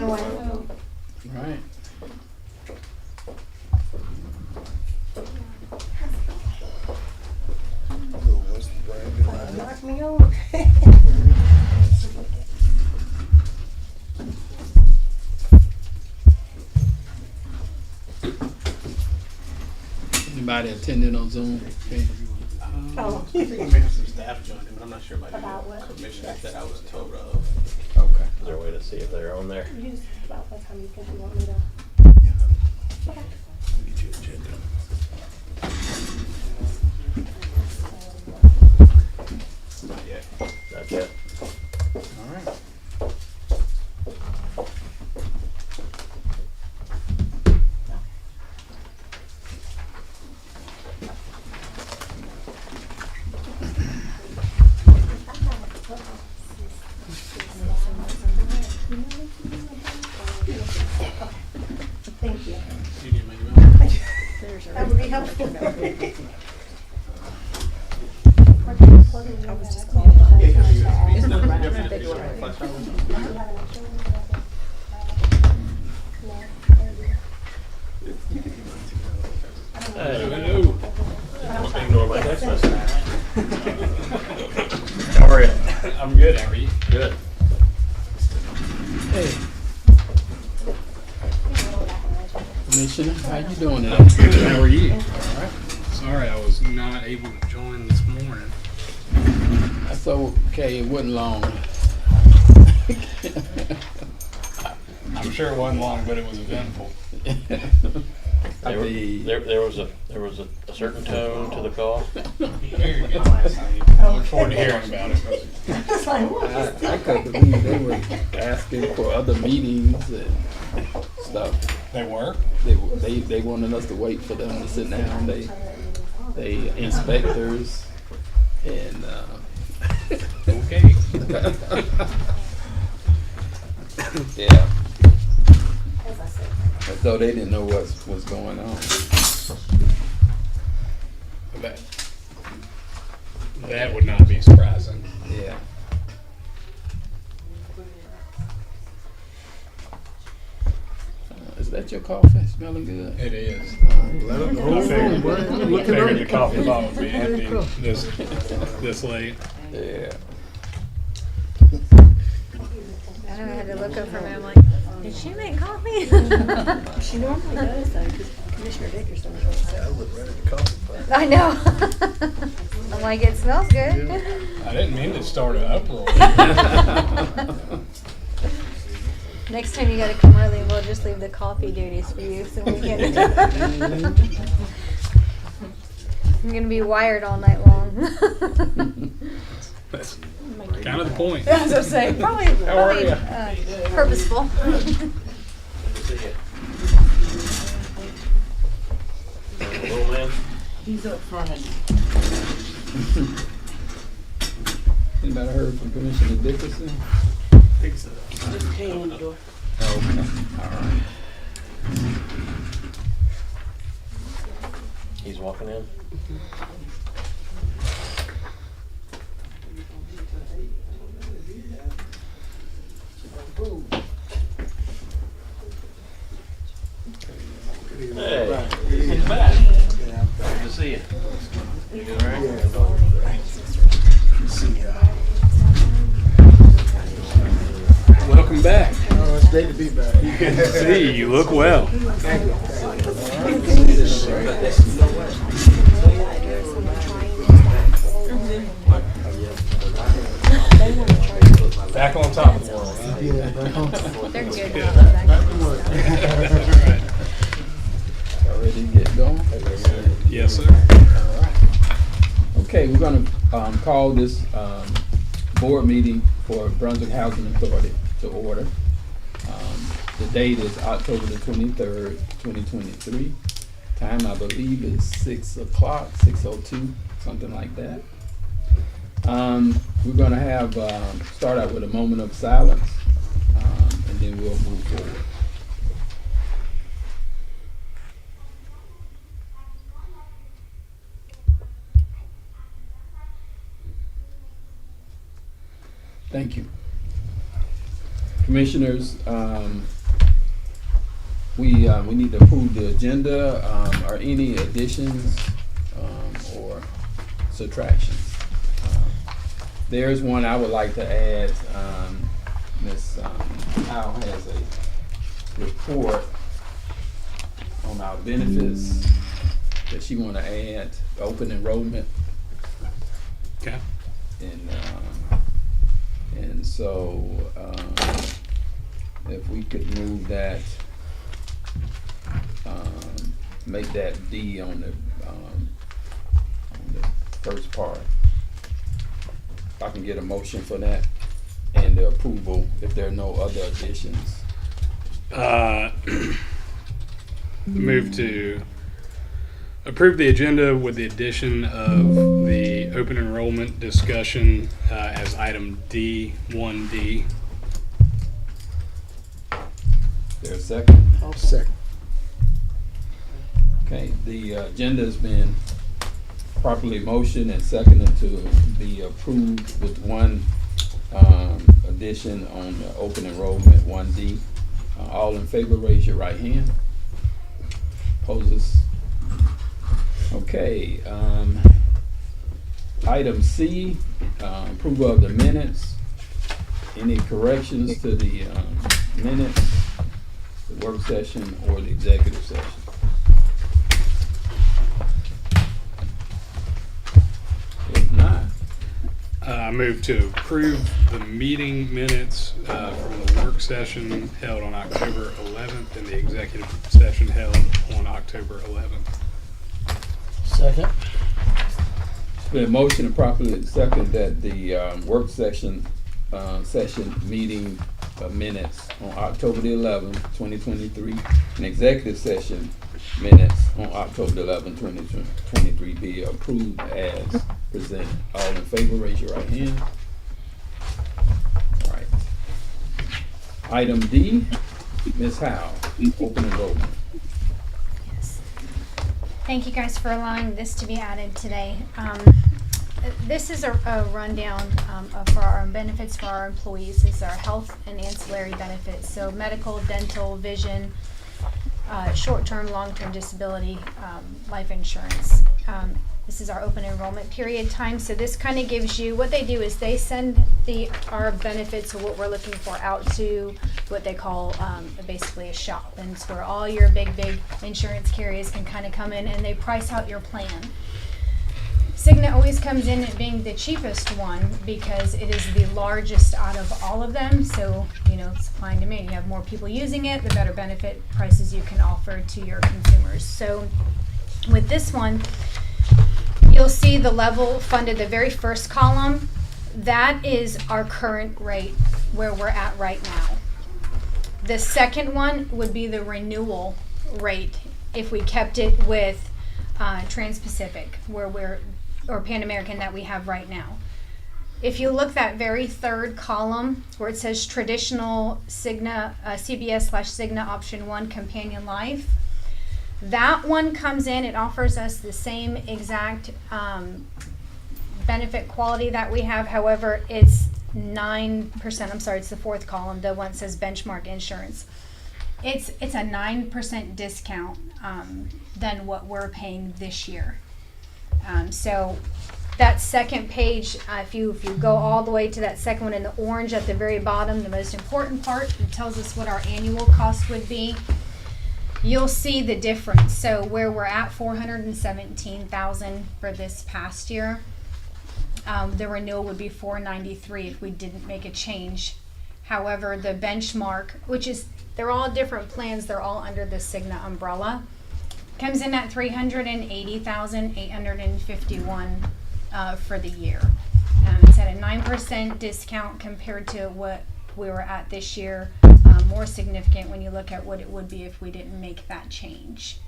doing? Right. Knock me over. Anybody attending on Zoom? Okay. Oh. I think we may have some staff joining, but I'm not sure about About the what? commissioners that I was told of. Okay. Is there a way to see if they're on there? Just about what time you think you want me to? Okay. Get your agenda. Not yet. Not yet. All right. Thank you. You need my email? That would be helpful. I was just calling. Yeah, you have USB stuff. Definitely. You want my flash drive? Hey, Hello. ignore my text message. How are you? I'm good. How are you? Good. Hey, Commissioner, how you doing today? How are you? All right. Sorry, I was not able to join this morning. That's okay. It wasn't long. I'm sure it wasn't long, but it was eventful. There was a certain tone to the call. Very good last night. I look forward to hearing about it. It's like, what? I couldn't believe they were asking for other meetings and stuff. They were? They wanted us to wait for them to sit down. They inspectors and Okay. yeah. As though they didn't know what was going on. That would not be surprising. Yeah. Is that your coffee? Smelling good? It is. Let it I figured the coffee pot would be empty this late. Yeah. I know I had to look up for me. I'm like, did she make coffee? She normally does though, because Commissioner Dickerson was. I know. I'm like, it smells good. I didn't mean to start an uproar. Next time you gotta come early, we'll just leave the coffee duties for you so we can. I'm gonna be wired all night long. That's kind of the point. I was gonna say, probably How are ya? Purposeful. Little man. He's up front. Anybody heard from Commissioner Dickerson? Just came in the door. Okay. All right. He's walking in. Hey. He's back. Good to see you. You doing all right? Welcome back. Oh, it's great to be back. Good to see you. You look well. Back on top of the world, huh? Yeah, back on. They're good. Back to work. Ready to get going? Yes, sir. Okay, we're gonna call this board meeting for Brunswick Housing Authority to order. The date is October the 23rd, 2023. Time, I believe, is 6 o'clock, 6:02, something like that. We're gonna have start out with a moment of silence, and then we'll move forward. Thank you. Commissioners, we need to approve the agenda. Are any additions or subtractions? There's one I would like to add. Ms. Howe has a report on our benefits that she want to add, open enrollment. Okay. And so, if we could move that, make that D on the first part. If I can get a motion for that and the approval if there are no other additions. Move to approve the agenda with the addition of the open enrollment discussion as item D1D. Is there a second? Second. Okay, the agenda has been properly motioned and seconded to be approved with one addition on the open enrollment 1D. All in favor, raise your right hand. Opposes? Okay, item C, approval of the minutes. Any corrections to the minutes, the work session or the executive session? If not, I move to approve the meeting minutes from the work session held on October 11th and the executive session held on October 11th. Second. it's been motion and properly second that the work session meeting minutes on October the 11th, 2023, and executive session minutes on October the 11th, 2023 be approved as presented. All in favor, raise your right hand. All right. Item D, Ms. Howe, open enrollment. Yes. Thank you guys for allowing this to be added today. This is a rundown for our benefits for our employees. This is our health and ancillary benefits. So medical, dental, vision, short-term, long-term disability, life insurance. This is our open enrollment period time. So this kind of gives you, what they do is they send our benefits or what we're looking for out to what they call basically a shop. And it's where all your big insurance carriers can kind of come in and they price out your plan. Cigna always comes in at being the cheapest one because it is the largest out of all of them. So, supply and demand. You have more people using it, the better benefit prices you can offer to your consumers. So with this one, you'll see the level funded, the very first column. That is our current rate where we're at right now. The second one would be the renewal rate if we kept it with Trans-Pacific, or Pan American that we have right now. If you look that very third column where it says traditional Cigna, CBS/Cigna option 1 companion life, that one comes in, it offers us the same exact benefit quality that we have. However, it's 9%, I'm sorry, it's the fourth column, the one that says benchmark insurance. It's a 9% discount than what we're paying this year. So that second page, if you go all the way to that second one in the orange at the very bottom, the most important part, it tells us what our annual cost would be. You'll see the difference. So where we're at $417,000 for this past year, the renewal would be $493 if we didn't make a change. However, the benchmark, which is, they're all different plans, they're all under the Cigna umbrella, comes in at $380,851 for the year. It's at a 9% discount compared to what we were at this year. More significant when you look at what it would be if we didn't make that change.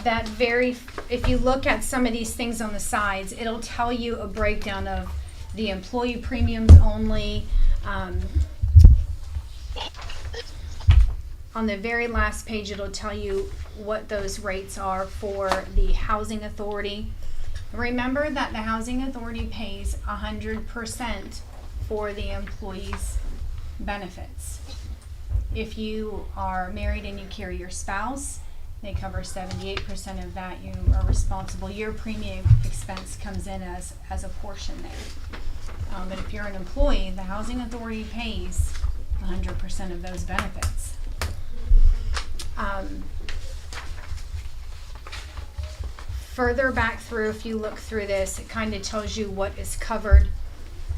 If you look at some of these things on the sides, it'll tell you a breakdown of the employee premiums only. On the very last page, it'll tell you what those rates are for the housing authority. Remember that the housing authority pays 100% for the employee's benefits. If you are married and you carry your spouse, they cover 78% of that. You are responsible. Your premium expense comes in as a portion there. But if you're an employee, the housing authority pays 100% of those benefits. Further back through, if you look through this, it kind of tells you what is covered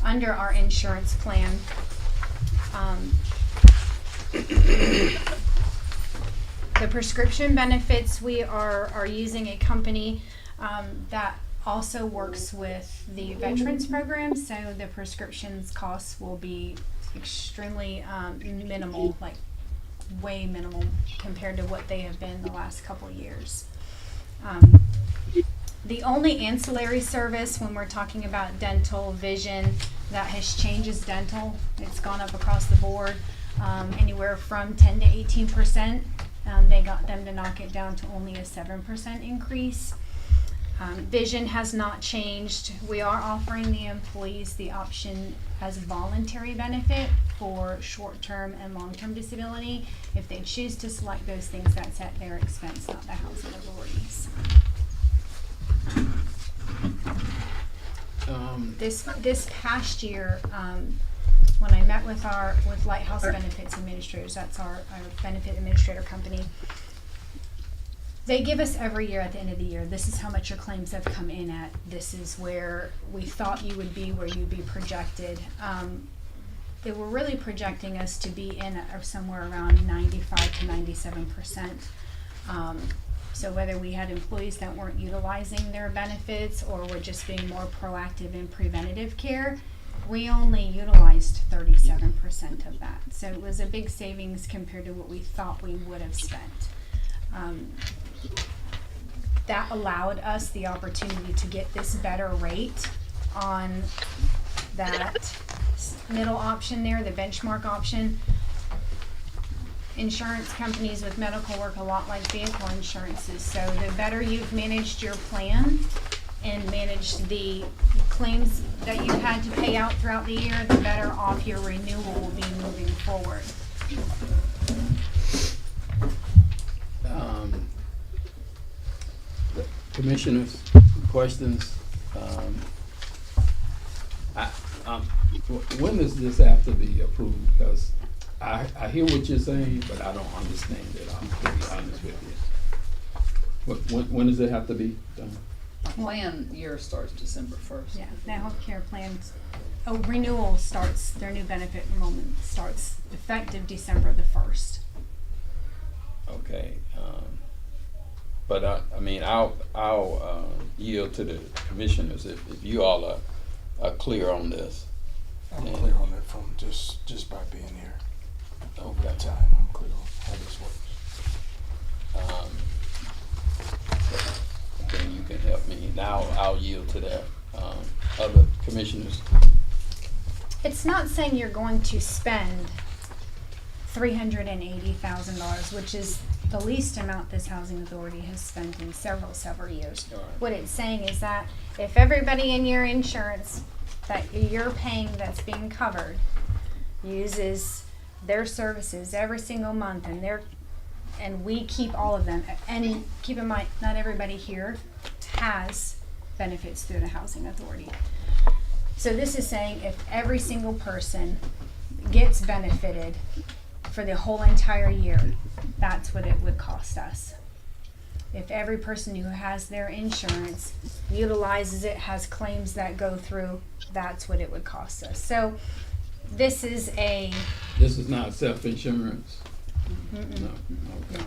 under our insurance plan. The prescription benefits, we are using a company that also works with the veterans program, so the prescriptions costs will be extremely minimal, like way minimal compared to what they have been the last couple years. The only ancillary service when we're talking about dental, vision, that has changed is dental. It's gone up across the board, anywhere from 10 to 18%. They got them to knock it down to only a 7% increase. Vision has not changed. We are offering the employees the option as voluntary benefit for short-term and long-term disability. If they choose to select those things, that's at their expense, not the housing authorities. This past year, when I met with Lighthouse Benefits Administrators, that's our benefit administrator company, they give us every year at the end of the year, this is how much your claims have come in at, this is where we thought you would be, where you'd be projected. They were really projecting us to be in somewhere around 95 to 97%. So whether we had employees that weren't utilizing their benefits or were just being more proactive in preventative care, we only utilized 37% of that. So it was a big savings compared to what we thought we would have spent. That allowed us the opportunity to get this better rate on that middle option there, the benchmark option. Insurance companies with medical work a lot like vehicle insurances. So the better you've managed your plan and managed the claims that you had to pay out throughout the year, the better off your renewal will be moving forward. Commissioners, questions? When does this have to be approved? Because I hear what you're saying, but I don't understand it. I'm to be honest with you. When does it have to be done? Plan year starts December 1st. Yeah, the healthcare plans, renewal starts, their new benefit enrollment starts effective December the 1st. Okay, but I mean, I'll yield to the commissioners if you all are clear on this. I'm clear on it from just by being here. Over Okay. that time, I'm clear on how this works. Then you can help me. Now I'll yield to the other commissioners. It's not saying you're going to spend $380,000, which is the least amount this housing authority has spent in several years. All right. What it's saying is that if everybody in your insurance that you're paying that's being covered uses their services every single month and we keep all of them, and keep in mind not everybody here has benefits through the housing authority. So this is saying if every single person gets benefited for the whole entire year, that's what it would cost us. If every person who has their insurance utilizes it, has claims that go through, that's what it would cost us. So this is not self-insurance? No, okay.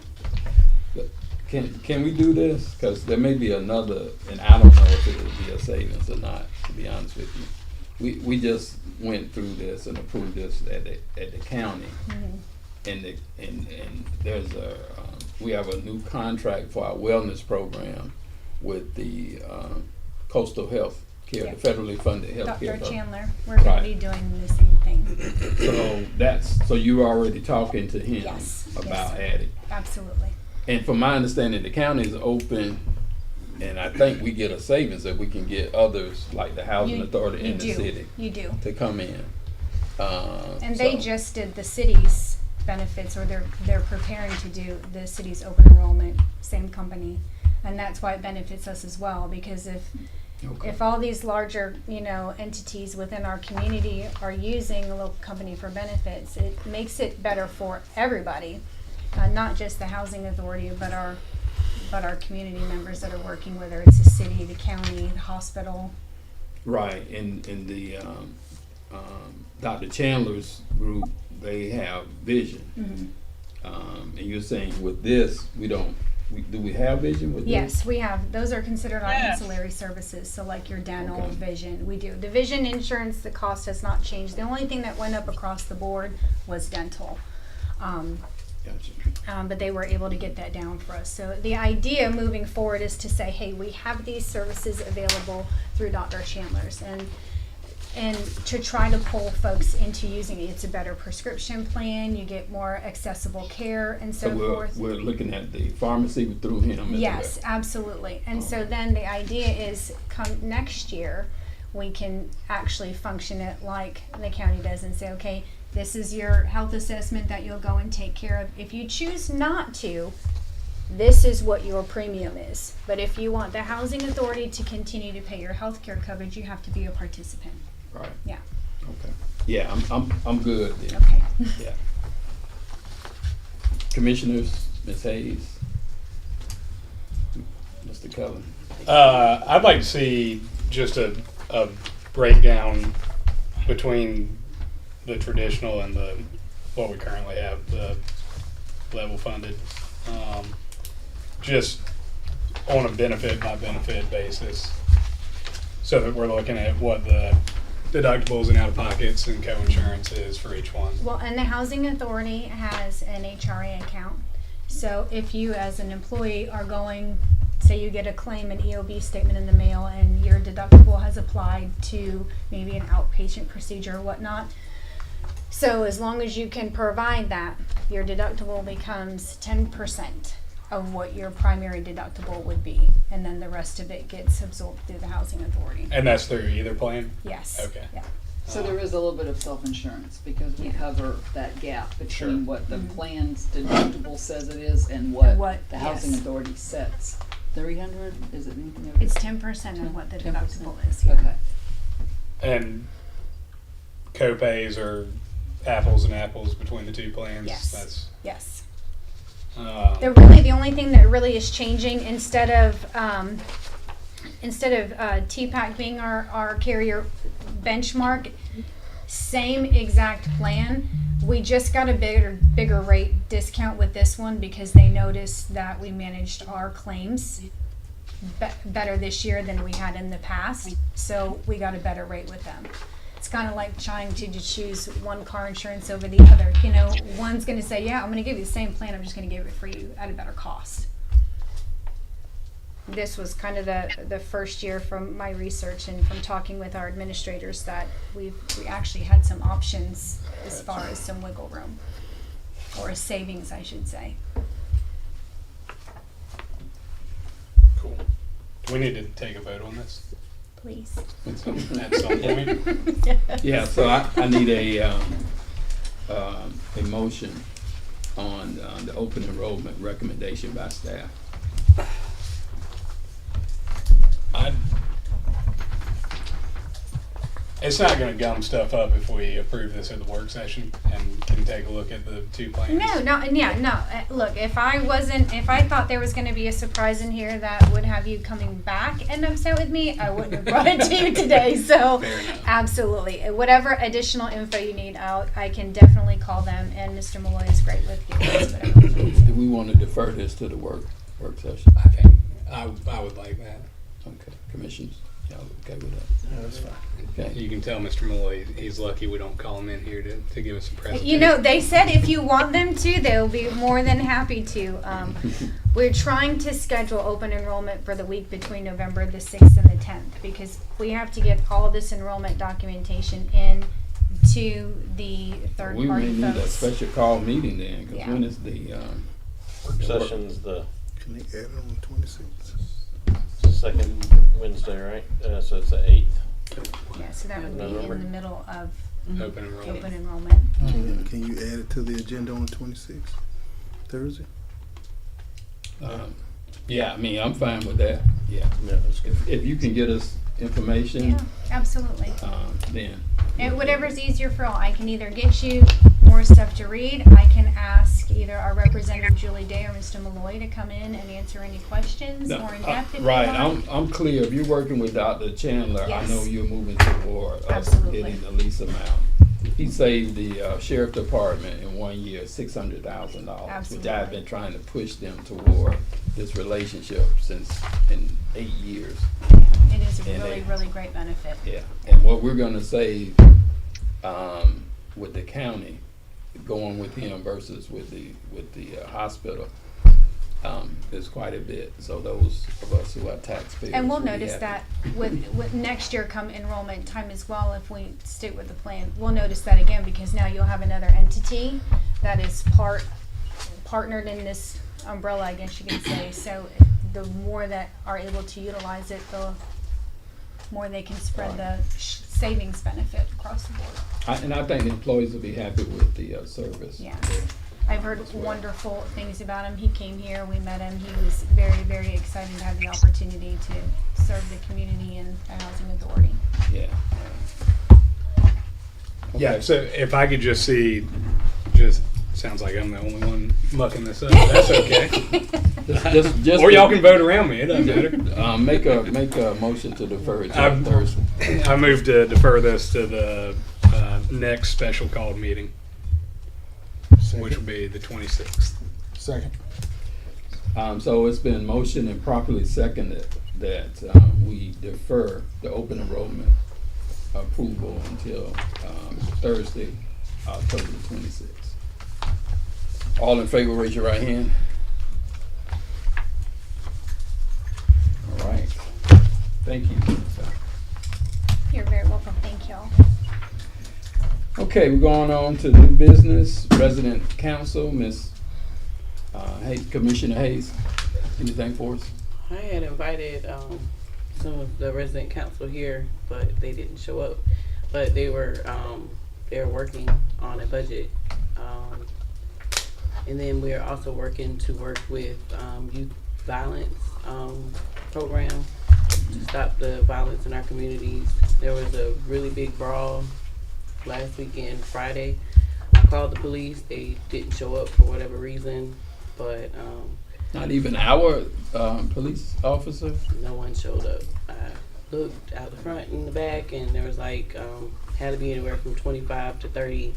But can we do this? Because there may be another, and I don't know if it would be a savings or not, to be honest with you. We just went through this and approved this at the county. Mm-hmm. And there's we have a new contract for our wellness program with the Coastal Health Care, Yeah. the federally funded health care. Dr. Chandler, we're going to be doing the same thing. So you're already talking to him Yes. about Yes, adding. absolutely. And from my understanding, the county is open, and I think we get a savings if we can get others like the housing authority in the city You do. to come in. And they so- just did the city's benefits, or they're preparing to do the city's open enrollment, same company. And that's why it benefits us as well, because Okay. if all these larger, entities within our community are using a local company for benefits, it makes it better for everybody, not just the housing authority, but our community members that are working, whether it's the city, the county, the hospital. Right, in the Dr. Chandler's group, they have vision. And you're saying with this, do we have vision with this? Yes, we have. Those are considered our ancillary services. So like your dental, Okay. vision, we do. The vision insurance, the cost has not changed. The only thing that went up across the board was dental. Gotcha. But they were able to get that down for us. So the idea moving forward is to say, hey, we have these services available through Dr. Chandler's, and to try to pull folks into using it. It's a better prescription plan. You get more accessible care and so forth. We're looking at the pharmacy through him as Yes, well. absolutely. And so then the idea is come next year, we can actually function it like the county does and say, okay, this is your health assessment that you'll go and take care of. If you choose not to, this is what your premium is. But if you want the housing authority to continue to pay your health care coverage, you have to be a participant. Right. Yeah. Okay. Yeah, I'm good then. Okay. Yeah. Commissioners, Ms. Hayes, Mr. Cullen. I'd like to see just a breakdown between the traditional and what we currently have, the level funded, just on a benefit by benefit basis, so that we're looking at what the deductibles and out-of-pockets and co-insurance is for each one. Well, and the housing authority has an HRA account. So if you as an employee are going, say you get a claim, an EOB statement in the mail, and your deductible has applied to maybe an outpatient procedure or whatnot. So as long as you can provide that, your deductible becomes 10% of what your primary deductible would be. And then the rest of it gets absorbed through the housing authority. And that's through either plan? Yes. Okay. Yeah. So there is a little bit of self-insurance because we cover that gap between Sure. what the plan's deductible says it is and what What- the housing yes. authority sets. 300, is it anything over? It's 10% of what the 10%? deductible is. Yeah. Okay. And co-pays are apples and apples between the two plans? Yes. That's, Yes. um, The only thing that really is changing, instead of TPAC being our carrier benchmark, same exact plan. We just got a bigger rate discount with this one because they noticed that we managed our claims better this year than we had in the past. So we got a better rate with them. It's kind of like trying to just choose one car insurance over the other. One's going to say, yeah, I'm going to give you the same plan. I'm just going to give it for you at a better cost. This was kind of the first year from my research and from talking with our administrators that we actually had some options as far as some wiggle room, or a savings, I should say. cool. Do we need to take a vote on this Please. at some point? Yeah, so I need a motion on the open enrollment recommendation by staff. It's not gonna gum stuff up if we approve this at the work session and can take a look at the two plans. No. Look, if I thought there was going to be a surprise in here that would have you coming back and upset with me, I wouldn't have brought it to you today. So, Fair enough. absolutely, whatever additional info you need, I can definitely call them. And Mr. Malloy is great with giving us whatever we need. Do we want to defer this to the work session? I think I would like that. Okay, commissioners, y'all okay with that? Yeah, that's fine. Okay. You can tell Mr. Malloy he's lucky we don't call him in here to give us a presentation. They said if you want them to, they'll be more than happy to. We're trying to schedule open enrollment for the week between November the 6th and the 10th because we have to get all this enrollment documentation in to the third We may party need a folks. special call meeting then, because Yeah. when is the, Work session's the Can they add it on the 26th? second Wednesday, right? So it's the 8th. Yeah, so that would be in November. the middle of open enrollment. open enrollment. Can you add it to the agenda on the 26th, Thursday? Yeah, I mean, I'm fine with that, yeah. Yeah, that's good. If you can get us information, Yeah, absolutely. then. And whatever's easier for all, I can either get you more stuff to read, I can ask either our representative Julie Day or Mr. Malloy to come in and answer any questions No, more in depth if you right, want. I'm clear, if you're working with Dr. Chandler, I Yes. know you're moving toward us Absolutely. getting the least amount. He saved the sheriff department in 1 year $600,000, which Absolutely. I've been trying to push them toward this relationship since in 8 years. It is a And really, they- really great benefit. Yeah, and what we're gonna save with the county, going with him versus with the hospital, is quite a bit. So those of us who are taxpayers. And we'll will be notice happy. that with next year come enrollment time as well, if we stick with the plan, we'll notice that again because now you'll have another entity that is partnered in this umbrella, I guess you can say. So the more that are able to utilize it, the more they can spread the savings benefit across the board. And I think the employees will be happy with the service. Yeah. I've heard wonderful things about him. He came here, we met him. He was very, very excited to have the opportunity to serve the community and the housing authority. Yeah. Yeah, Okay. so if I could just see, just sounds like I'm the only one mucking this up. That's okay. Just Or y'all can vote around me. It doesn't matter. make a motion to defer it to I'm- Thursday. I move to defer this to the next special called meeting, which will be the 26th. Second. So it's been motioned and properly seconded that we defer the open enrollment approval until Thursday, October the 26th. All in favor, raise your right hand. All right. Thank you. You're very welcome. Thank y'all. Okay, we're going on to new business. Resident Council, Ms. Commissioner Hayes. Anything for us? I had invited some of the resident council here, but they didn't show up. But they were working on a budget, and then we are also working with youth violence program to stop the violence in our communities. There was a really big brawl last weekend, Friday. I called the police. They didn't show up for whatever reason, but Not even our police officer? no one showed up. I looked out the front and the back, and there was like had to be anywhere from 25 to 30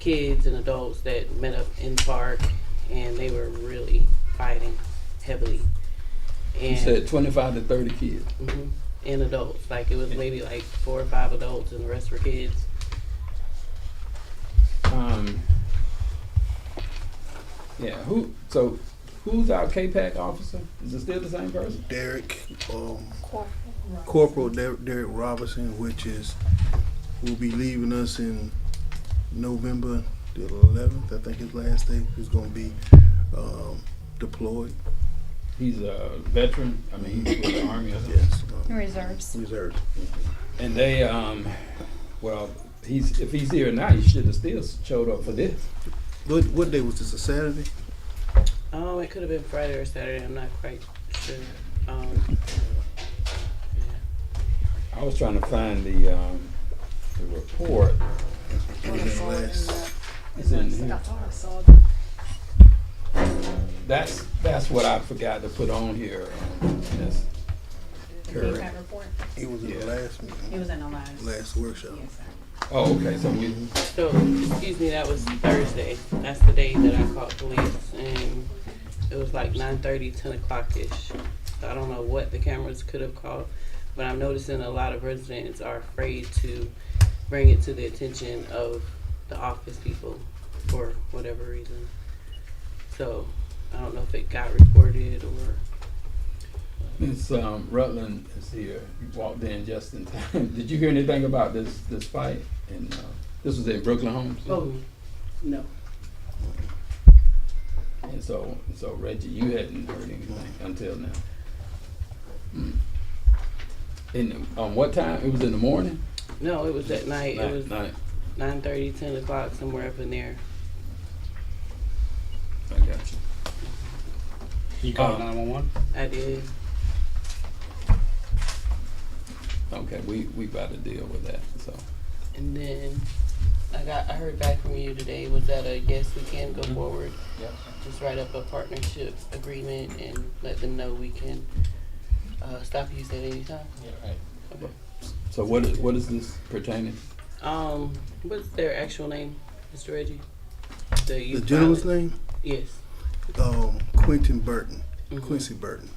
kids and adults that met up in the park, and they were really fighting heavily. And You said 25 to 30 kids. and adults, like it was maybe like 4 or 5 adults, and the rest were kids. Yeah, who's our KPAC officer? Is it still the same person? Derek, Corporal Derek Robinson, which will be leaving us in November the 11th. I think his last day is going to be deployed. He's a veteran. I mean, he's with the Army or something. Yes, Reserves. reserves. And they, well, if he's here now, he should have still showed up for this. What day was this? A Saturday? Oh, it could have been Friday or Saturday. I'm not quite sure. Yeah. I was trying to find the report. It's in here. That's what I forgot to put on here. That's correct. He was in the Yeah. last meeting. It was in the Last workshop. Oh, okay. So we. So, excuse me, that was Thursday. That's the day that I called police, and it was like 9:30, 10 o'clock-ish. So I don't know what the cameras could have caught, but I'm noticing a lot of residents are afraid to bring it to the attention of the office people for whatever reason. So I don't know if it got reported or. Miss Rutland is here. You walked in just in time. Did you hear anything about this fight? And this was in Brooklyn Homes. Oh, no. And so Reggie, you hadn't heard anything until now. And on what time? It was in the morning. No, it was at night. It was Night. 9:30, 10 o'clock, somewhere up in there. I got you. You call 911? I did. Okay, we about to deal with that, so. And then I heard back from you today. Was that a yes, we can go forward? Yep. Just write up a partnership agreement and let them know we can stop use at any time. Right. Okay. So what is this pertaining? What's their actual name, Mr. Reggie? The youth gentleman's violence- name? Yes. Quentin Burton. Mhm. Quincy Burton.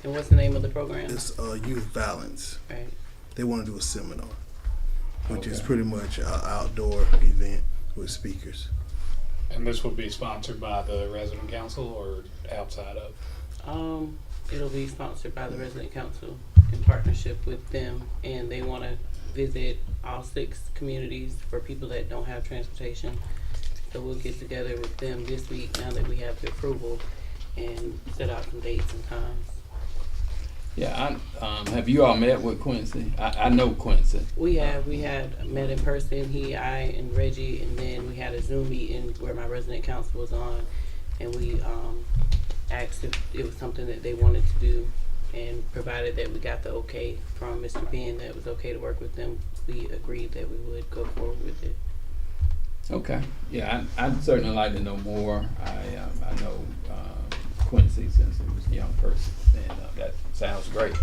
And what's the name of the program? It's youth violence. Right. They want to do a seminar, which is Okay. pretty much an outdoor event with speakers. And this will be sponsored by the resident council or outside of? It'll be sponsored by the resident council in partnership with them, and they want to visit all 6 communities for people that don't have transportation. So we'll get together with them this week now that we have the approval and set out some dates and times. Yeah, have you all met with Quincy? I know Quincy. We had met in person, he, I, and Reggie, and then we had a Zoom meeting where my resident council was on, and we asked if it was something that they wanted to do, and provided that we got the okay from Mr. Ben that it was okay to work with them, we agreed that we would go forward with it. Okay. Yeah, I'd certainly like to know more. I know Quincy since he was a young person, and that sounds great.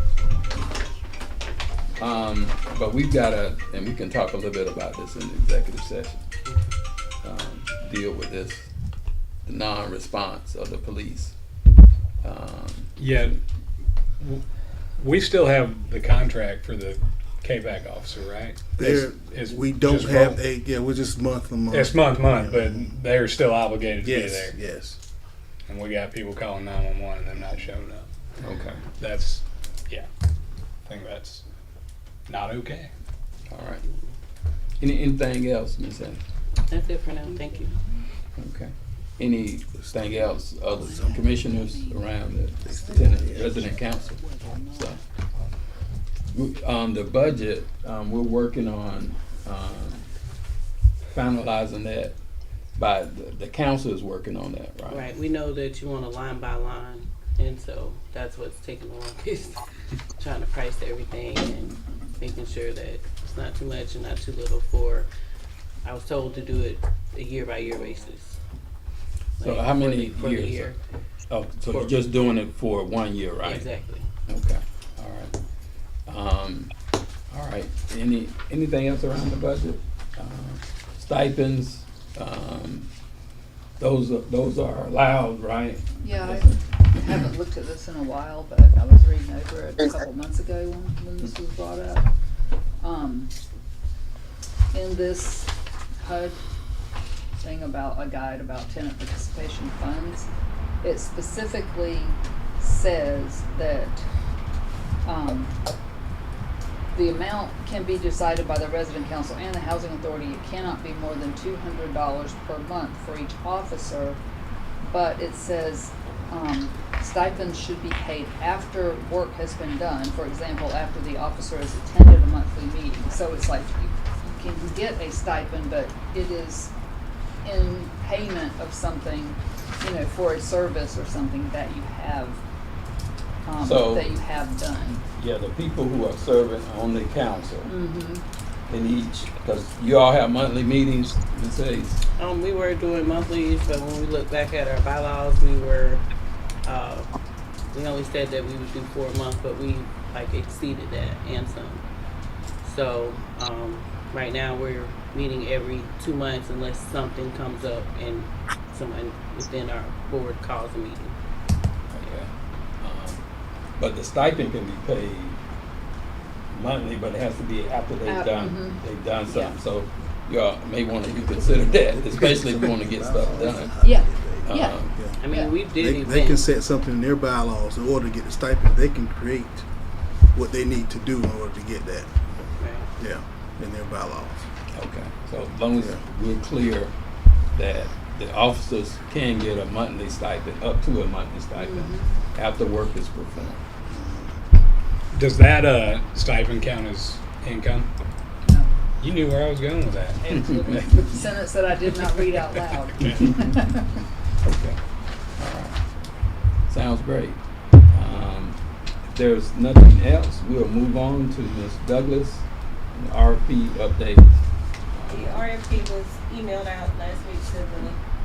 But we've got and we can talk a little bit about this in the executive session. Deal with this, the non-response of the police. Yeah, we still have the contract for the KVAC officer, right? We don't have we're just month to month. It's month, Yeah. but they're still obligated to be there. Yes. And we got people calling 911 and them not showing up. Okay. That's, I think that's not okay. All right. Anything else, Ms. Ann? That's it for now, thank you. Okay. Anything else, other commissioners around the resident council? So, the budget, we're working on finalizing that. By the council is working on that, right? Right, we know that you want a line by line, and so that's what's taking long, is trying to price everything and making sure that it's not too much and not too little I was told to do it a year by year basis. So Like, how many for the years? year. Oh, so you're just doing it for 1 year, right? Exactly. Okay, all right. Anything else around the budget? Stipends, those are allowed, right? Yeah, I haven't looked at this in a while, but I was reading over it a couple months ago when this was brought up. In this HUD thing about a guide about tenant participation funds, it specifically says that the amount can be decided by the resident council and the housing authority. It cannot be more than $200 per month for each officer, but it says stipends should be paid after work has been done. For example, after the officer has attended a monthly meeting. So it's like you can get a stipend, but it is in payment of something, for a service or something that you have done. Yeah, the people who are serving on the council Mm-hmm. in each, because you all have monthly meetings, Ms. Hayes. We were doing monthlies, but when we look back at our bylaws, we only said that we would do 4 a month, but we exceeded that and some. So right now we're meeting every 2 months unless something comes up and someone within our board calls a meeting. Okay. But the stipend can be paid monthly, but it has to be after they've done something. Yeah. So y'all may want to reconsider that, especially if you want to get stuff done. Yeah. I mean, we did They can set something in their bylaws in order to get the stipend. They can create what they need to do in order to get that. Right. Yeah, in their bylaws. Okay, so as long as we're clear that the officers can get a monthly stipend, up to a monthly stipend, after work is performed. Does that stipend count as income? No. You knew where I was going with that. With the sentence that I did not read out loud. Okay. All right. Sounds great. If there's nothing else, we'll move on to Ms. Douglas, and RFP update. The RFP was emailed out last week to the,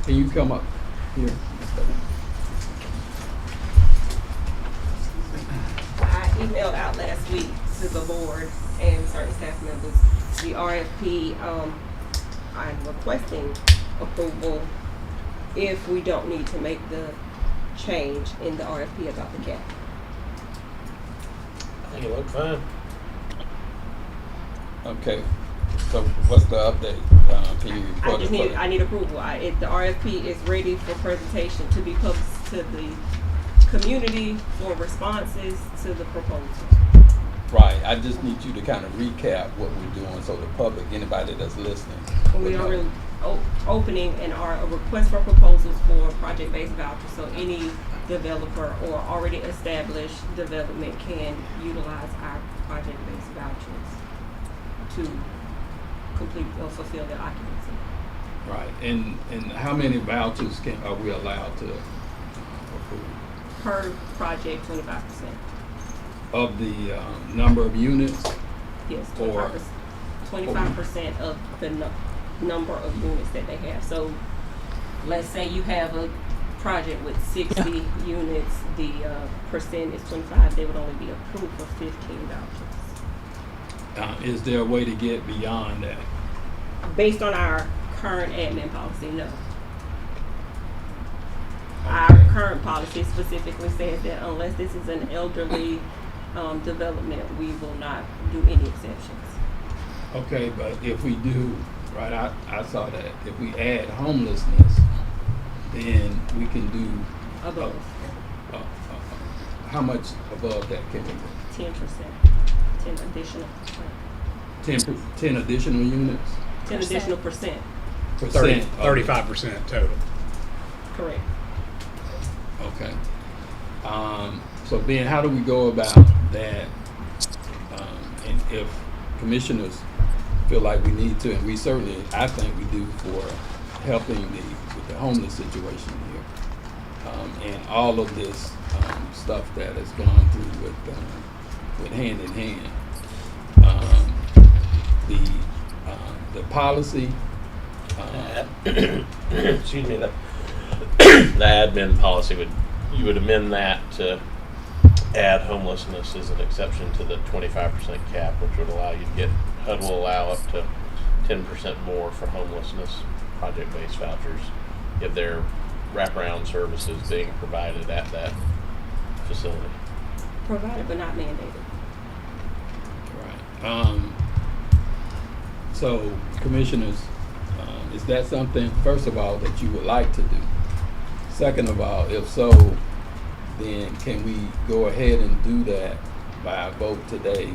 Can you come up here? Ms. Douglas? I emailed out last week to the board and certain staff members, the RFP, I'm requesting approval if we don't need to make the change in the RFP about the cap. I think it looked fine. Okay. So what's the update? Can you I just need, I need approval. The RFP is ready for presentation to be published to the community for responses to the proposal. Right. I just need you to kind of recap what we're doing so the public, anybody that's listening. We are really opening a request for proposals for project-based vouchers. So any developer or already established development can utilize our project-based vouchers to complete or fulfill their occupancy. Right. And how many vouchers are we allowed to approve? Per project, 25%. Of the number of units? Yes, Or 25% of the number of units that they have. So let's say you have a project with 60 units, the percent is 25, they would only be approved for 15 vouchers. Is there a way to get beyond that? Based on our current admin policy, no. Our current policy specifically says that unless this is an elderly development, we will not do any exceptions. Okay, but if we do, right, I saw that. If we add homelessness, then we can do Above how much above that can we go? 10%, 10 additional, 10 additional units? 10 additional percent, Percent. 35% total. correct. Okay. So Ben, how do we go about that? And if commissioners feel like we need to, and we certainly, I think we do, for helping with the homeless situation here, and all of this stuff that has gone through with hand in hand, the policy. Excuse me. The admin policy you would amend that to add homelessness as an exception to the 25% cap, which would allow you to get HUD will allow up to 10% more for homelessness project-based vouchers if they're wraparound services being provided at that facility. Provided but not mandated. Right. So, commissioners, is that something, first of all, that you would like to do? Second of all, if so, then can we go ahead and do that by a vote today?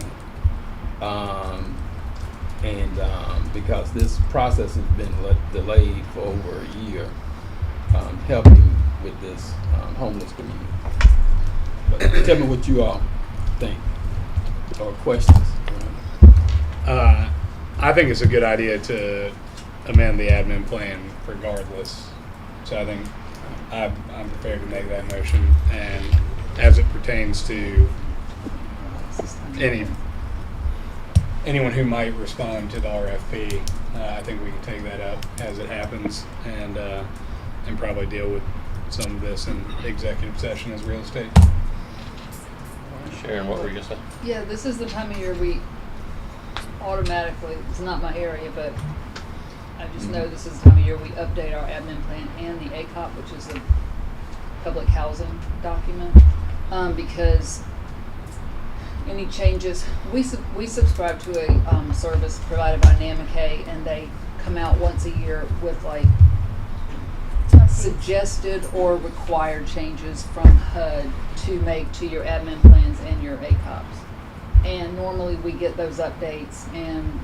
Because this process has been delayed for over a year, helping with this homeless community. But tell me what you all think, or questions. I think it's a good idea to amend the admin plan regardless. So I think I'm prepared to make that motion. And as it pertains to anyone who might respond to the RFP, I think we can take that up as it happens and probably deal with some of this in executive session as real estate. Sharon, what were you going to say? Yeah, this is the time of year we automatically, it's not my area, but I just know this is the time of year we update our admin plan and the ACOP, which is the public housing document, because any changes, we subscribe to a service provided by NAMICA, and they come out once a year with like suggested or required changes from HUD to make to your admin plans and your ACOPs. And normally we get those updates, and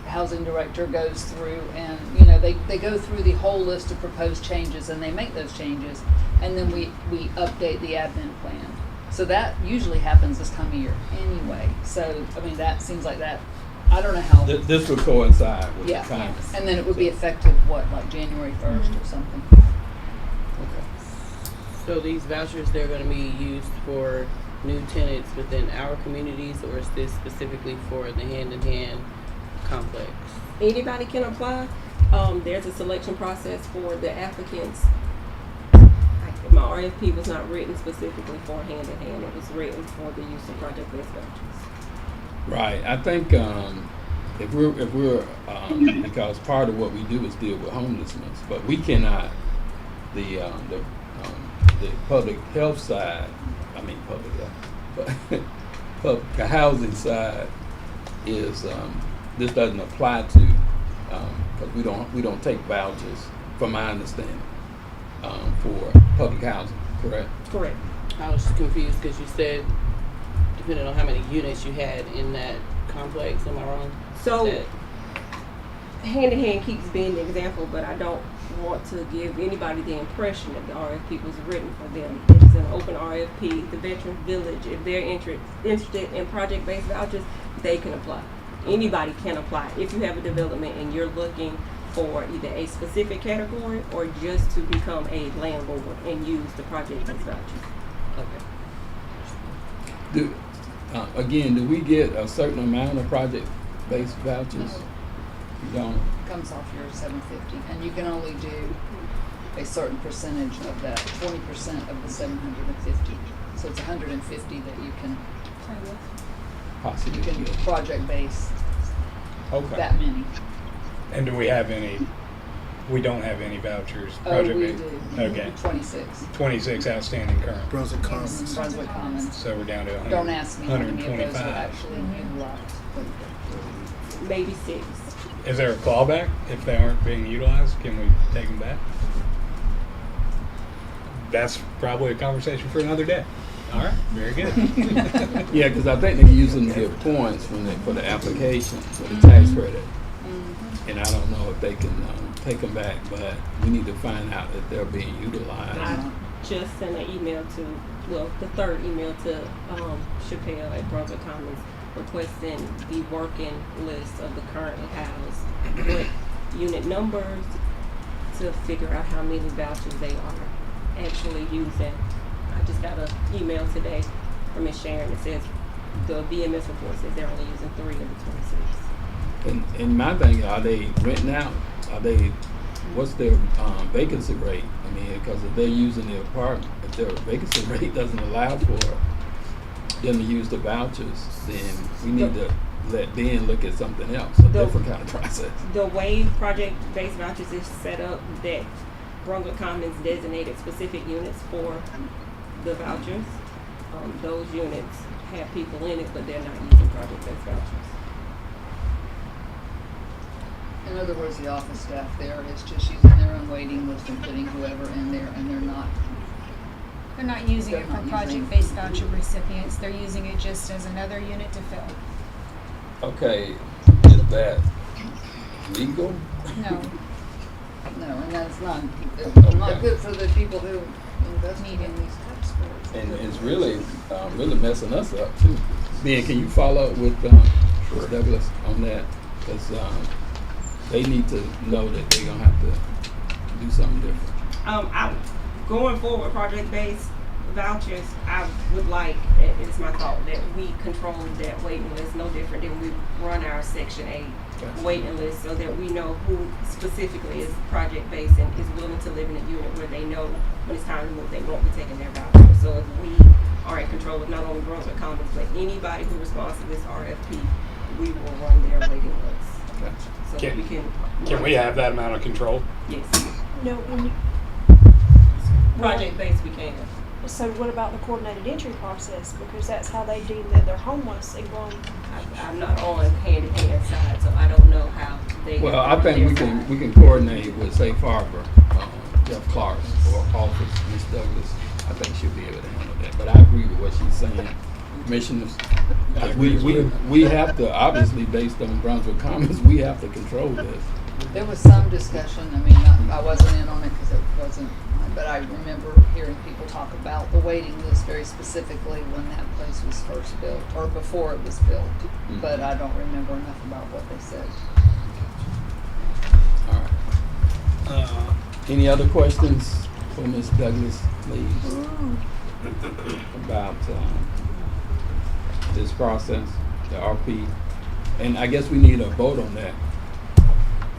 housing director goes through and, they go through the whole list of proposed changes, and they make those changes, and then we update the admin plan. So that usually happens this time of year anyway. So, that seems like that I don't know how, This will coincide with the yeah, time. and then it would be effective, what, like January 1st or something? So these vouchers, they're gonna be used for new tenants within our communities, or is this specifically for the hand-in-hand complex? Anybody can apply. There's a selection process for the applicants. My RFP was not written specifically for hand-in-hand. It was written for the use of project-based vouchers. Right. I think if we're because part of what we do is deal with homelessness, but we cannot the public health side. I mean public health, but the housing side is this doesn't apply to because we don't take vouchers, from my understanding, for public housing. Correct. Correct. I was confused because you said depending on how many units you had in that complex. Am I wrong? So That- hand-in-hand keeps being the example, but I don't want to give anybody the impression that the RFP was written for them. It's an open RFP. The Veteran Village, if they're interested in project-based vouchers, they can apply. Anybody can apply. If you have a development and you're looking for either a specific category or just to become a landlord and use the project-based vouchers. Okay. Do we get a certain amount of project-based vouchers? You don't. Comes off your 750, and you can only do a certain percentage of that, 20% of the 750. So it's 150 that you can Possibly get. project base Okay. that many. And do we have any? We don't have any vouchers. Oh, Project we based? do. Okay. 26. 26 outstanding current. Brunswick Commons. Brunswick Commons. So we're down to 100, Don't ask me how many of those were 125. actually utilized. Maybe 6. Is there a clawback if they aren't being utilized? Can we take them back? That's probably a conversation for another day. All right, very good. Yeah, because I think they're using their points for the application for the tax credit, and I don't know if they can take them back, but we need to find out if they're being utilized. I just sent an email the third email to Chappelle at Brunswick Commons requesting the working list of the currently housed, what unit numbers, to figure out how many vouchers they are actually using. I just got an email today from Ms. Sharon that says the VMS report says they're only using 3 of the 26. And my thing, are they renting out? What's their vacancy rate? I mean, because if they're using the apartment, if their vacancy rate doesn't allow for them to use the vouchers, then we need to let Ben look at something else, a different kind of process. The way project-based vouchers is set up, that Brunswick Commons designated specific units for the vouchers. Those units have people in it, but they're not using project-based vouchers. In other words, the office staff there is just using their own waiting list and putting whoever in there, and they're not. They're not using They're it for not using- project-based voucher recipients. They're using it just as another unit to fill. Okay, is that legal? No. No, and that's not good for the people who invest in these tax credits. And it's really messing us up too. Ben, can you follow up with Ms. Douglas on that? Because they need to know that they're gonna have to do something different. Going forward with project-based vouchers, I would like, it's my thought, that we control that waiting list no different than we run our Section 8 waiting list, so that we know who specifically is project-based and is willing to live in a unit where they know when it's time to move, they won't be taking their voucher. So if we are in control of not only Brunswick Commons, but anybody who responds to this RFP, we will run their waiting list. Gotcha. So that we Can we have that amount of control? Yes. No, Project-based we can. so what about the coordinated entry process? Because that's how they deem that they're homeless and going. I'm not on hand-in-hand side, so I don't know how they. Well, I think we can coordinate with Safe Harbor, Jeff Clark, or Office, Ms. Douglas. I think she'll be able to handle that. But I agree with what she's saying. Commissioners, we have to, obviously, based on Brunswick Commons, we have to control this. There was some discussion, I mean, I wasn't in on it because it wasn't, but I remember hearing people talk about the waiting list very specifically when that place was first built, or before it was built, but I don't remember enough about what they said. All right. Any other questions for Ms. Douglas, please, about this process, the RP? And I guess we need a vote on that.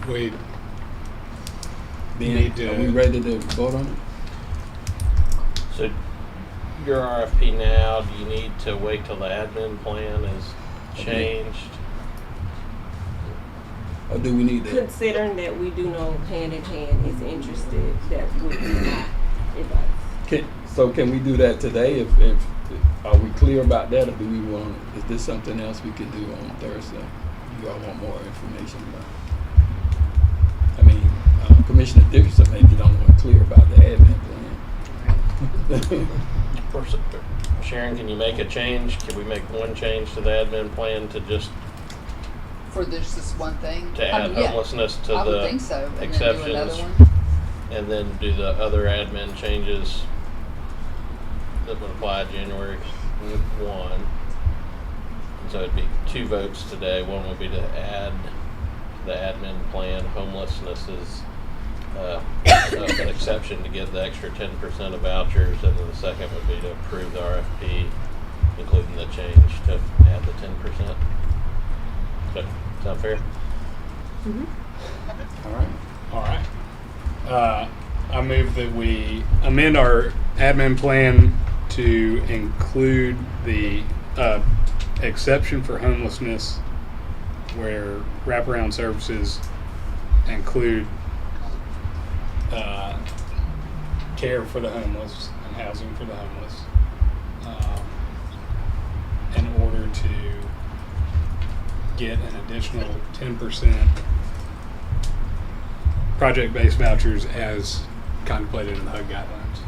We Then, need to- are we ready to vote on it? So your RFP now, do you need to wait till the admin plan is changed? Or do we need to? Considering that we do know Hand in Hand is interested, that would be my advice. Can we do that today? If are we clear about that, or do we want? Is this something else we can do on Thursday? You all want more information about? I mean, Commissioner Dickerson maybe don't want to clear about the admin plan. Of course, Sharon, can you make a change? Can we make one change to the admin plan to just For this one thing? to add yeah, homelessness to I would the think so, and exceptions? then do another one. And then do the other admin changes that would apply January 1. And so it'd be 2 votes today. One would be to add the admin plan homelessness is an exception to give the extra 10% of vouchers, and then the second would be to approve the RFP, including the change to add the 10%. So, sound fair? All right. All right. I move that we amend our admin plan to include the exception for homelessness, where wraparound services include care for the homeless and housing for the homeless, in order to get an additional 10% project-based vouchers as contemplated in the HUD guidelines.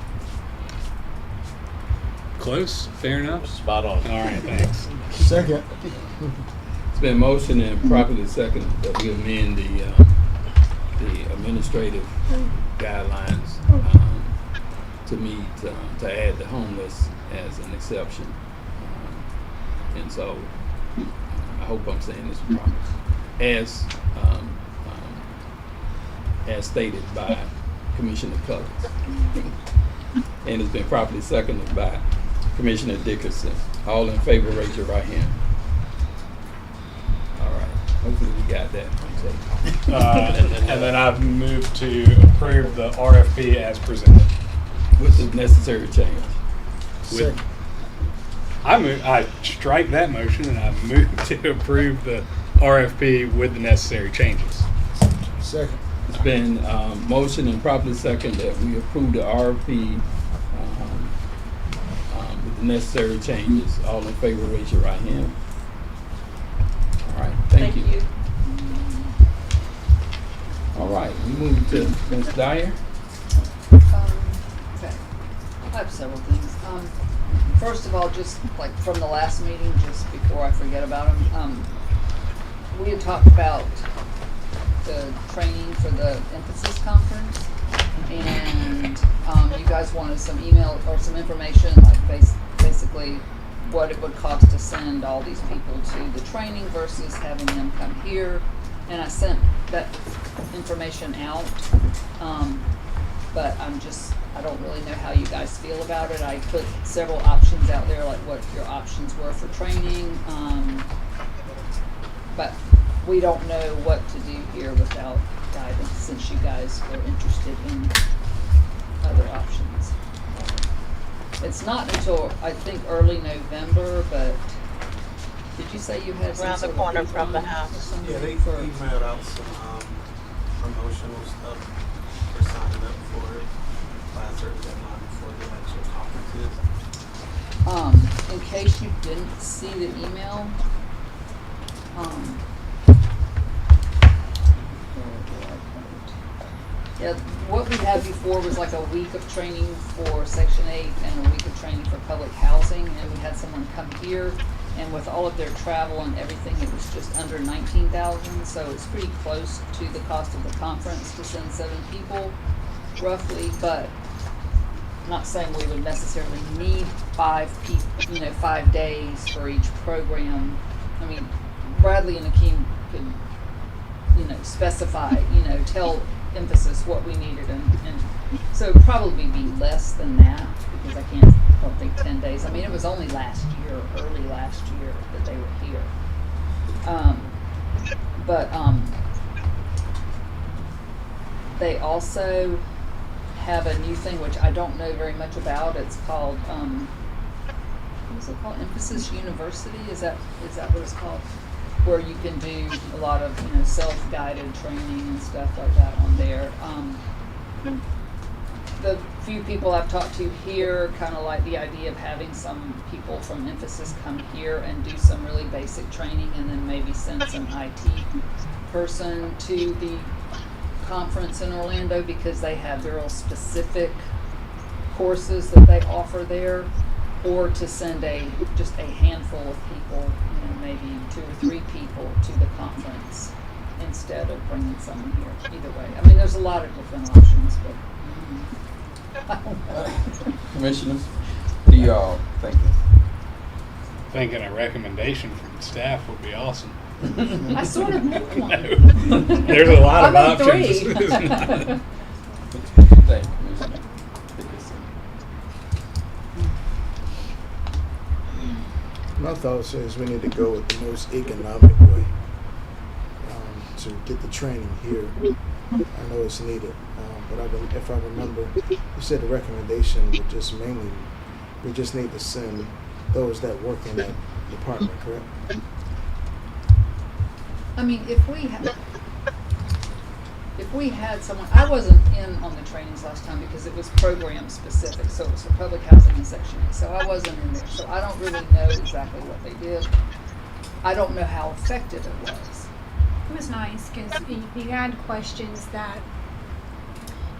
Close? Fair enough? Spot on. All right, thanks. Second. It's been motioned and properly seconded that we amend the administrative guidelines to meet to add the homeless as an exception. And so I hope I'm saying this properly. As stated by Commissioner Cullins. And it's been properly seconded by Commissioner Dickerson. All in favor, raise your right hand. All right. Hopefully we got that. And then I've moved to approve the RFP as presented. With the necessary change. With, I strike that motion and I move to approve the RFP with the necessary changes. Second. It's been motion and properly second that we approve the RFP with the necessary changes. All in favor, raise your right hand. All right, thank you. All right, we move to Ms. Dyer. Okay. I have several things. First of all, just like from the last meeting, just before I forget about them, we had talked about the training for the emphasis conference, and you guys wanted some email or some information, like basically what it would cost to send all these people to the training versus having them come here. And I sent that information out, but I don't really know how you guys feel about it. I put several options out there, like what your options were for training, but we don't know what to do here without guidance, since you guys were interested in other options. It's not until, I think, early November, but did you say you had some around the sort of corner from the coupon or house? something Yeah, they for- emailed out some promotional stuff for signing up for it by a certain deadline before the actual conferences. In case you didn't see the email, yeah, what we had before was like a week of training for Section 8 and a week of training for public housing, and we had someone come here, and with all of their travel and everything, it was just under $19,000, so it's pretty close to the cost of the conference to send 7 people, roughly, but not saying we would necessarily need 5 days for each program. I mean, Bradley and Akeem could, specify, tell emphasis what we needed, and so it'd probably be less than that, because I don't think 10 days. I mean, it was only early last year that they were here. They also have a new thing which I don't know very much about. It's called what's it called? Emphasis University. Is that what it's called? Where you can do a lot of self-guided training and stuff like that on there. The few people I've talked to here kind of like the idea of having some people from Emphasis come here and do some really basic training, and then maybe send some IT person to the conference in Orlando, because they have their own specific courses that they offer there, or to send just a handful of people, maybe 2 or 3 people to the conference instead of bringing someone here. Either way, I mean, there's a lot of different options, but I don't know. Commissioners, what do y'all think? Thinking a recommendation from the staff would be awesome. I sort of made one. There's a lot of I made options. 3. What you think, Commissioner Dickinson? My thoughts is we need to go with the most economic way to get the training here. I know it's needed, but if I remember, you said the recommendation would just mainly, we just need to send those that work in that department, correct? I mean, if we had someone, I wasn't in on the trainings last time because it was program specific, so it was for public housing and Section 8, so I wasn't in there, so I don't really know exactly what they did. I don't know how effective it was. It was nice because you had questions that,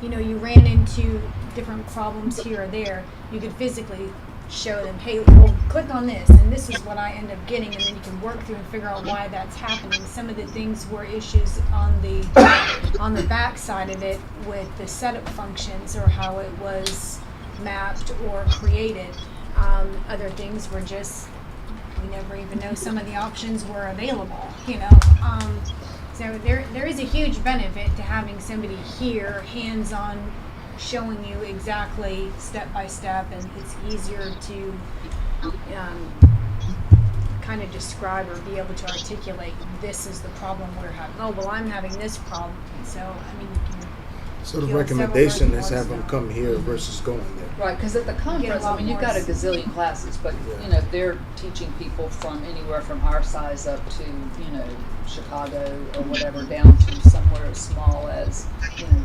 you ran into different problems here or there. You could physically show them, hey, well, click on this, and this is what I end up getting, and then you can work through and figure out why that's happening. Some of the things were issues on the back side of it with the setup functions or how it was mapped or created. Other things were just, we never even know some of the options were available, So there is a huge benefit to having somebody here, hands-on, showing you exactly step by step, and it's easier to kind of describe or be able to articulate, this is the problem we're having. Oh, well, I'm having this problem. So, I mean, you can So the kill recommendation several is birds have with them one come stone. here versus going there. Right, because at the conference, I mean, you've got a gazillion classes, but, they're teaching people from anywhere from our size up to, Chicago or whatever, down to somewhere as small as,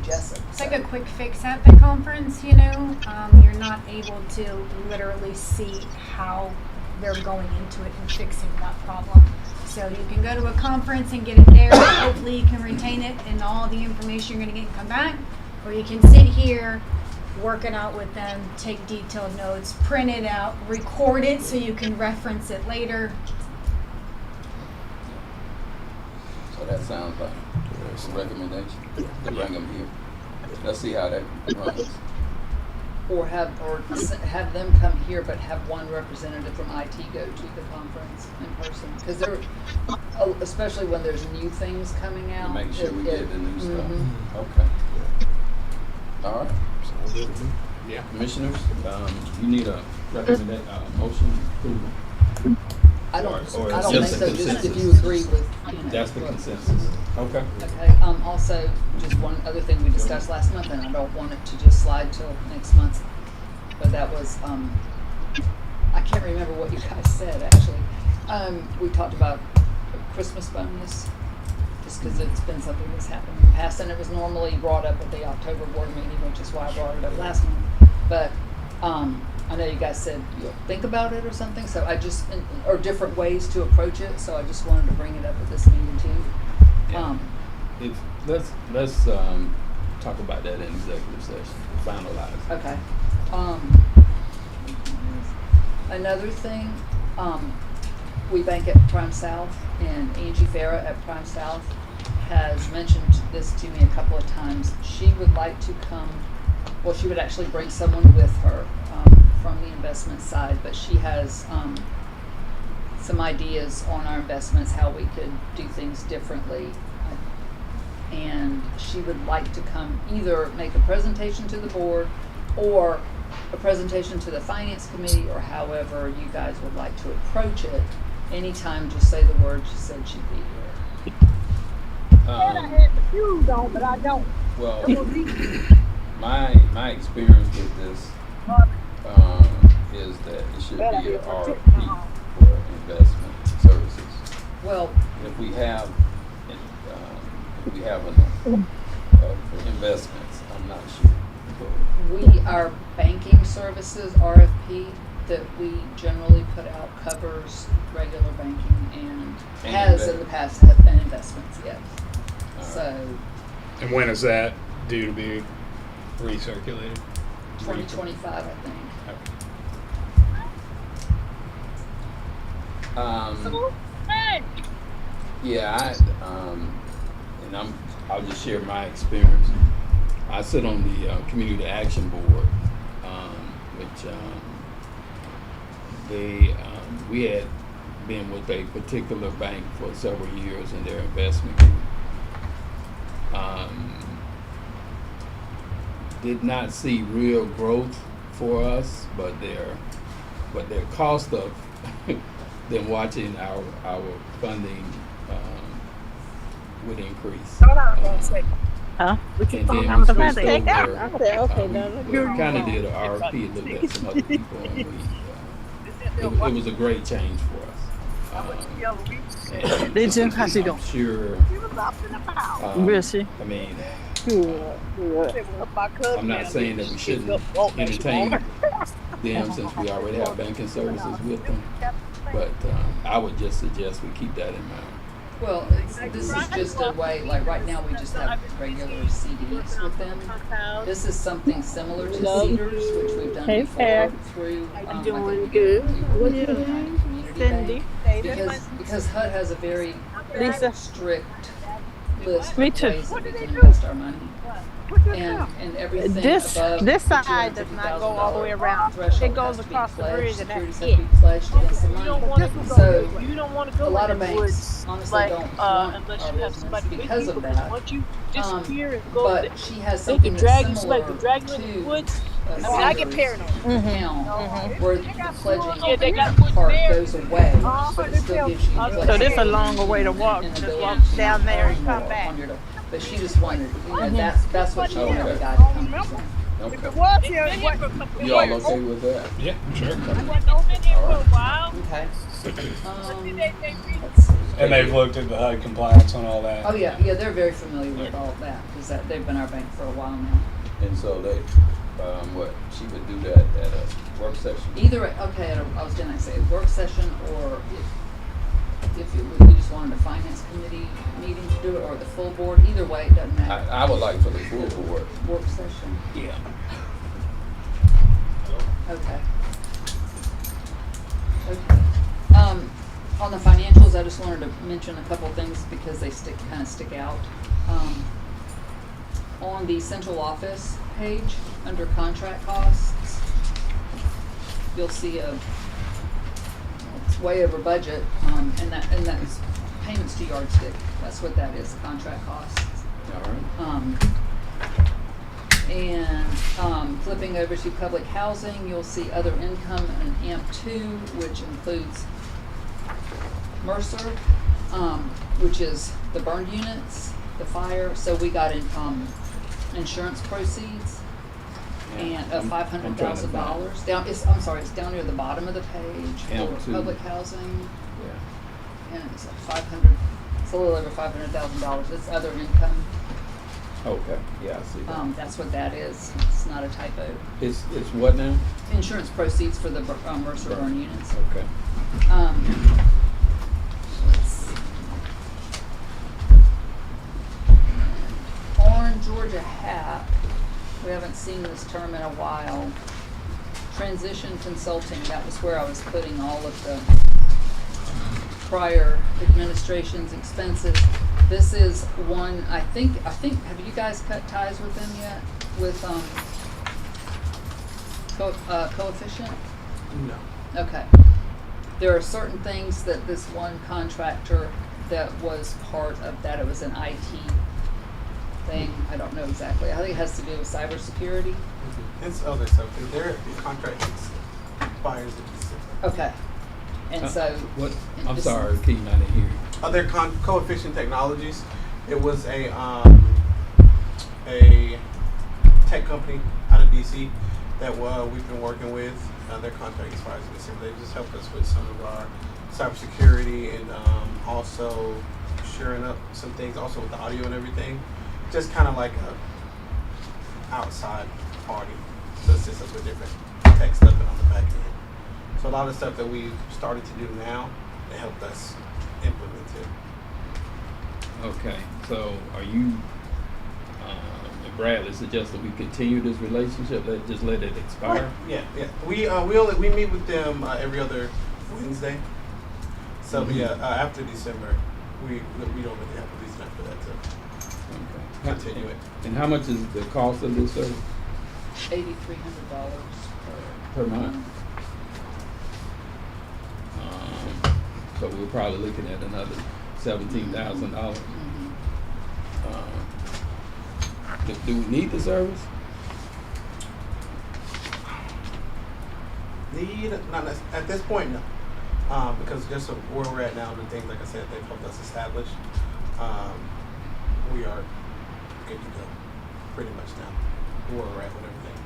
Jessup. It's like a quick fix at the conference, you're not able to literally see how they're going into it and fixing that problem. So you can go to a conference and get it there, and hopefully you can retain it and all the information you're going to get and come back, or you can sit here, work it out with them, take detailed notes, print it out, record it so you can reference it later. So that sounds like a recommendation to bring them here. Let's see how that runs. Or have them come here, but have one representative from IT go to the conference in person, because they're, especially when there's new things coming out. To make sure we get the new stuff. Mhm. Okay. All right. Sounds good to me. Yeah. Commissioners, you need a motion approval. I don't Or think just so. a Just if consensus? you agree with. That's the consensus. Okay. Okay. Also, just one other thing we discussed last month, and I don't want it to just slide till next month, but that was I can't remember what you guys said actually. We talked about a Christmas bonus, just because it's been something that's happened in the past, and it was normally brought up at the October board meeting, which is why I brought it up last month. But I know you guys said you'll think about it or something, so I just, or different ways to approach it, so I just wanted to bring it up at this meeting too. Yeah. Let's talk about that in executive session, finalize. Okay. Another thing, we bank at Prime South, and Angie Farah at Prime South has mentioned this to me a couple of times. She would like to come well, she would actually bring someone with her from the investment side, but she has some ideas on our investments, how we could do things differently. And she would like to come either make a presentation to the board or a presentation to the finance committee, or however you guys would like to approach it. Anytime, just say the word. She said she'd be here. Well, my experience with this is that it should be a RFP for investment services. Well, If we have enough investments, I'm not sure. our banking services RFP that we generally put out covers regular banking and has in the past have been investments, yes. So And when is that due to be recirculated? 2025, I think. Yeah, I'll just share my experience. I sit on the Community Action Board, which we had been with a particular bank for several years in their investment group. Did not see real growth for us, but their cost of them watching our funding would increase. Huh? And then we switched over. We kind of did an RFP, looked at some other people, and it was a great change for us. And Did you? How's she doing? I'm sure. Where is she? I mean, Good. I'm not saying that we shouldn't entertain them since we already have banking services with them, but I would just suggest we keep that in mind. Well, this is just a way, like right now we just have regular CDs with them. This is something similar to Cedars, which we've done Hey, before Pat. through, I'm I doing think good. we What worked you with doing? Community Cindy. Bank. Because HUD has a very Lisa. strict list Me of too. ways that we can invest our money. And everything This above this the side does not go all the way around. threshold It goes has to be across the pledged, bridge, and that's securities have it. to be pledged against the You don't money. want to go. So, You don't want to a go lot in of the banks woods, honestly like don't want unless our you have business somebody with because you. of Because that. once you disappear and go, But she has they something can drag that's you, like similar drag you in the to woods. a I mean, I get Cedars paranoid. account where the pledging Yeah, they got woods part there. goes away, but it still gives you So this a longer way to walk. and Just ability walk to down there and earn come more back. on your- But she just wondered, that's what she wanted the guy to come present. Okay. Was here, You all okay with that? Yeah, sure. Okay. Let's see. And they've looked at the HUD compliance on all that. Oh, yeah, they're very familiar with all of that, because they've been our bank for a while now. And so they, she would do that at a work session? Either, okay, I was gonna say a work session, or if we just wanted a finance committee meeting to do it, or the full board, either way, it doesn't matter. I would like for the full board. Work session, Yeah. okay. Okay. On the financials, I just wanted to mention a couple things because they kind of stick out. On the central office page, under contract costs, you'll see it's way over budget, and that's payments to Yardstick. That's what that is, contract costs. All right. Flipping over to public housing, you'll see other income and AMP2, which includes Mercer, which is the burned units, the fire. So we got insurance proceeds and of $500,000. It's down near the bottom of the page for AMP2. public housing, Yeah. and it's it's a little over $500,000. It's other income. Okay. Yeah, I see that. That's what that is. It's not a typo. It's what now? Insurance proceeds for the Mercer burn units. Okay. Let's see. Orange, Georgia HAP. We haven't seen this term in a while. Transition Consulting. That was where I was putting all of the prior administration's expenses. This is one, I think, have you guys cut ties with them yet? With Coefficient? No. Okay. There are certain things that this one contractor that was part of that, it was an IT thing, I don't know exactly. I think it has to do with cybersecurity. It's other stuff. Their contract expires in December. Okay. And so. What? and I'm this- sorry, Keaton, I didn't hear you. Other Coefficient Technologies. It was a tech company out of DC that we've been working with. Their contract expires in December. They just helped us with some of our cybersecurity and also shoring up some things, also with the audio and everything. Just kind of like a outside party to assist us with different tech stuff and on the back end. So a lot of stuff that we started to do now, they helped us implement it. Okay, so are you, Bradley suggests that we continue this relationship, just let it expire? Yeah. We meet with them every other Wednesday. So after December, we don't really have a reason after that to continue it. And how much is the cost of this service $8,300 per month? So we're probably looking at another $17,000. Do we need the service? At this point, no. Because just where we're at now, the things, like I said, they've helped us establish, we are good to go pretty much now, where we're at with everything.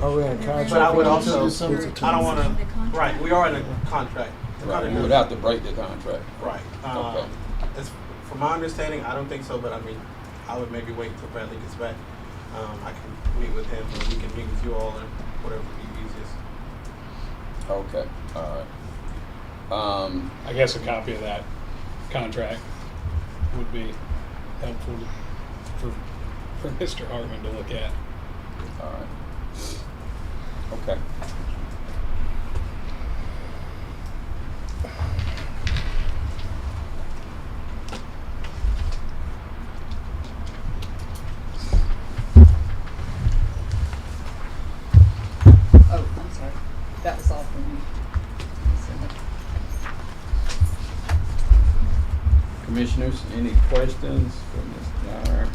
Are we in contract? But I would for also, December? I don't want to, right, we are in a contract. Right, we would have to break the contract. Right. Okay. As, from my understanding, I don't think so, but I mean, I would maybe wait until Bradley gets back. I can meet with him, or we can meet with you all, or whatever would be easiest. Okay, all right. I guess a copy of that contract would be helpful for Mr. Hartman to look at. All right. Okay. Oh, I'm sorry. That was all for me. Commissioners, any questions for Ms. Yard?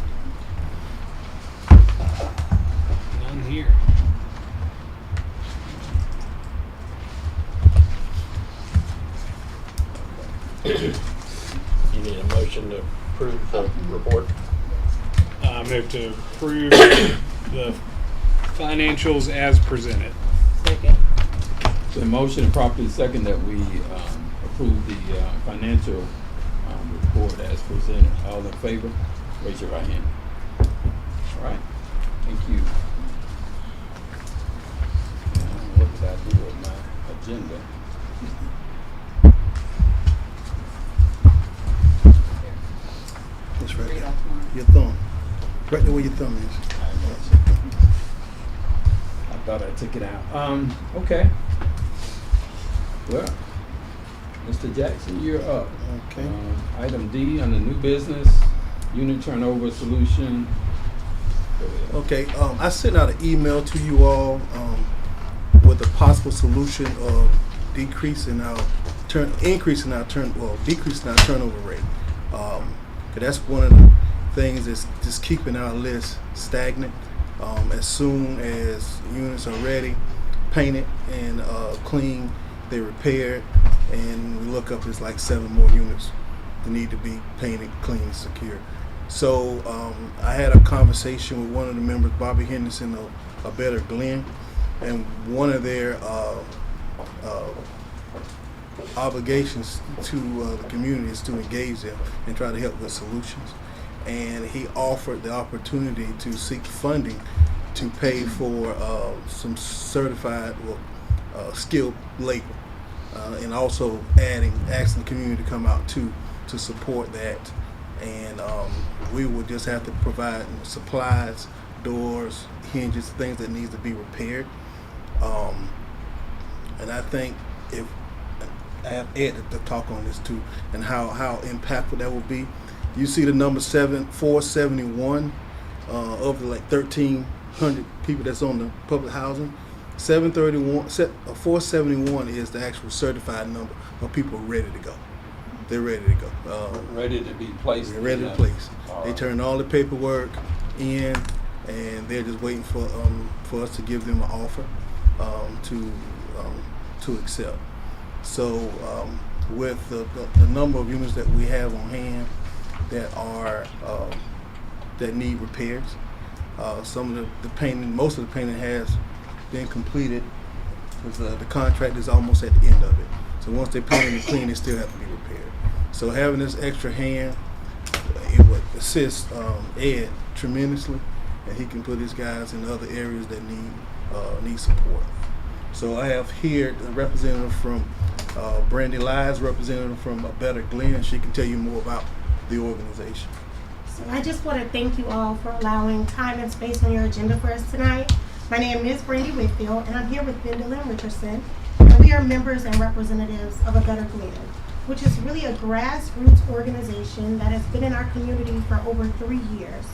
None here. You need a motion to approve the report? I move to approve the financials as presented. Second. So the motion and properly second that we approve the financial report as presented. All in favor, raise your right hand. All right, thank you. What did I do with my agenda? It's right Read there. off mine. Your thumb. Right there where your thumb is. I thought I took it out. Okay. Well, Mr. Jackson, you're up. Okay. Item D on the new business, unit turnover solution. Go ahead. Okay, I sent out an email to you all with a possible solution of decreasing our decreasing our turnover rate. 'Cause that's one of the things that's just keeping our list stagnant. As soon as units are ready, painted and clean, they're repaired, and we look up, it's like 7 more units that need to be painted, clean, secure. So I had a conversation with one of the members, Bobby Henderson of Better Glen, and one of their obligations to the community is to engage them and try to help with solutions. And he offered the opportunity to seek funding to pay for some certified skilled labor, and also asking the community to come out to support that. And we would just have to provide supplies, doors, hinges, things that needs to be repaired. And I think if I have Ed to talk on this too, and how impactful that will be. You see the number 471 of the like 13 100 people that's on the public housing. 471 is the actual certified number of people ready to go. They're ready to go. Ready to be placed. They're ready to place. They turned all the paperwork in, and they're just waiting for us to give them an offer to accept. So with the number of units that we have on hand that are that need repairs, some of the painting, most of the painting has been completed, because the contract is almost at the end of it. So once they paint and clean, they still have to be repaired. So having this extra hand, it would assist Ed tremendously, and he can put his guys in other areas that need support. So I have here the representative from Brandy Lies, representative from Better Glen. She can tell you more about the organization. So I just want to thank you all for allowing time and space on your agenda for us tonight. My name is Brandy Whitfield, and I'm here with Bendalyn Richardson, and we are members and representatives of A Better Glen, which is really a grassroots organization that has been in our community for over 3 years.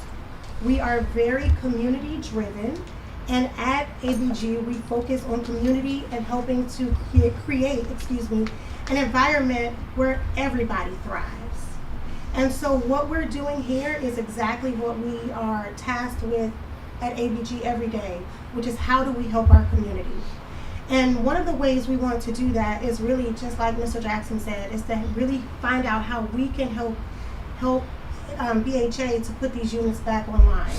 We are very community driven, and at ABG we focus on community and helping to create an environment where everybody thrives. And so what we're doing here is exactly what we are tasked with at ABG every day, which is how do we help our community. And one of the ways we want to do that is really, just like Mr. Jackson said, is to really find out how we can help BHA to put these units back online.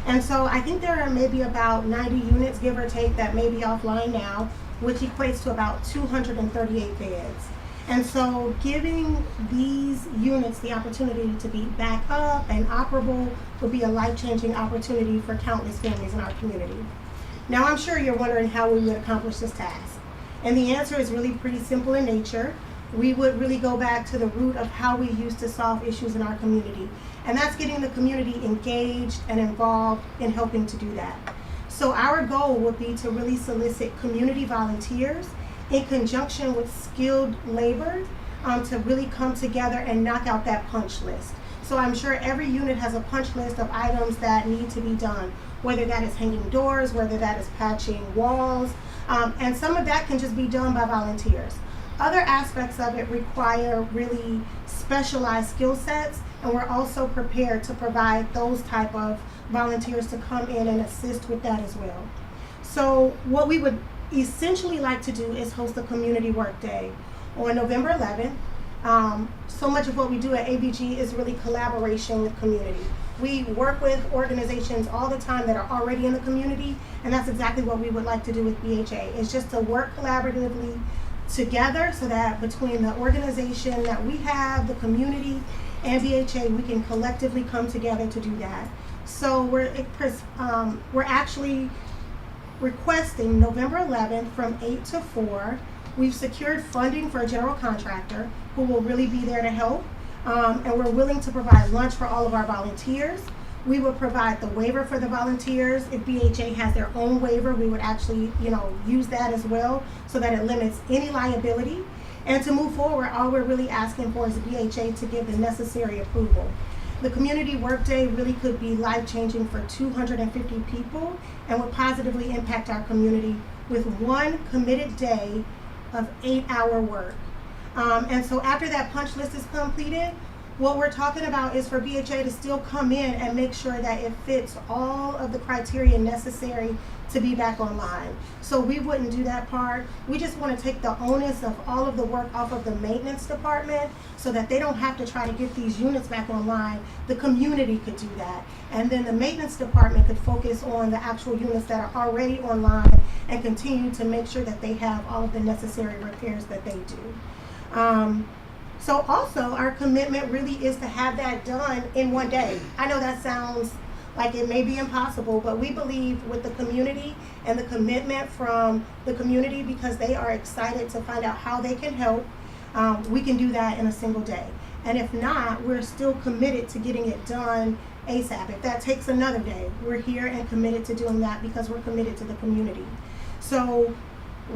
And so I think there are maybe about 90 units, give or take, that may be offline now, which equates to about 238 beds. And so giving these units the opportunity to be back up and operable would be a life-changing opportunity for countless families in our community. Now, I'm sure you're wondering how we would accomplish this task. And the answer is really pretty simple in nature. We would really go back to the root of how we used to solve issues in our community. And that's getting the community engaged and involved in helping to do that. So our goal would be to really solicit community volunteers in conjunction with skilled labor to really come together and knock out that punch list. So I'm sure every unit has a punch list of items that need to be done, whether that is hanging doors, whether that is patching walls, and some of that can just be done by volunteers. Other aspects of it require really specialized skill sets, and we're also prepared to provide those type of volunteers to come in and assist with that as well. So what we would essentially like to do is host a community work day on November 11th. So much of what we do at ABG is really collaboration with community. We work with organizations all the time that are already in the community, and that's exactly what we would like to do with BHA. It's just to work collaboratively together so that between the organization that we have, the community, and BHA, we can collectively come together to do that. So we're actually requesting November 11th from 8 to 4. We've secured funding for a general contractor who will really be there to help. And we're willing to provide lunch for all of our volunteers. We will provide the waiver for the volunteers. If BHA has their own waiver, we would actually, use that as well so that it limits any liability. And to move forward, all we're really asking for is BHA to give the necessary approval. The community workday really could be life-changing for 250 people and would positively impact our community with one committed day of 8-hour work. And so after that punch list is completed, what we're talking about is for BHA to still come in and make sure that it fits all of the criteria necessary to be back online. So we wouldn't do that part. We just want to take the onus of all of the work off of the maintenance department so that they don't have to try to get these units back online. The community could do that. And then the maintenance department could focus on the actual units that are already online and continue to make sure that they have all of the necessary repairs that they do. So also our commitment really is to have that done in one day. I know that sounds like it may be impossible, but we believe with the community and the commitment from the community, because they are excited to find out how they can help, we can do that in a single day. And if not, we're still committed to getting it done ASAP. If that takes another day, we're here and committed to doing that because we're committed to the community. So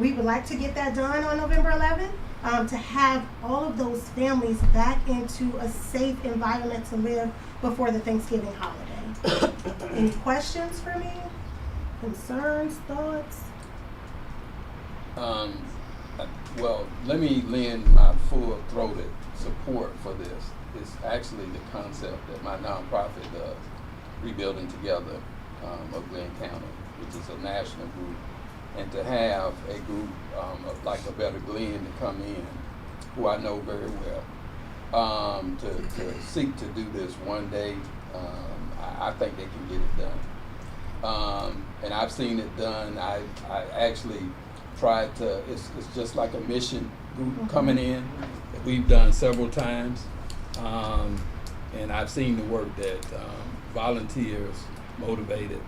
we would like to get that done on November 11th. To have all of those families back into a safe environment to live before the Thanksgiving holiday. Any questions for me? concerns, thoughts? Well, let me lend my full-throated support for this. It's actually the concept that my nonprofit does, Rebuilding Together of Glenn County, which is a national group. And to have a group like a Better Glenn to come in, who I know very well, to seek to do this one day, I think they can get it done. And I've seen it done. I actually tried to, it's just like a mission group coming in that we've done several times. And I've seen the work that volunteers, motivated,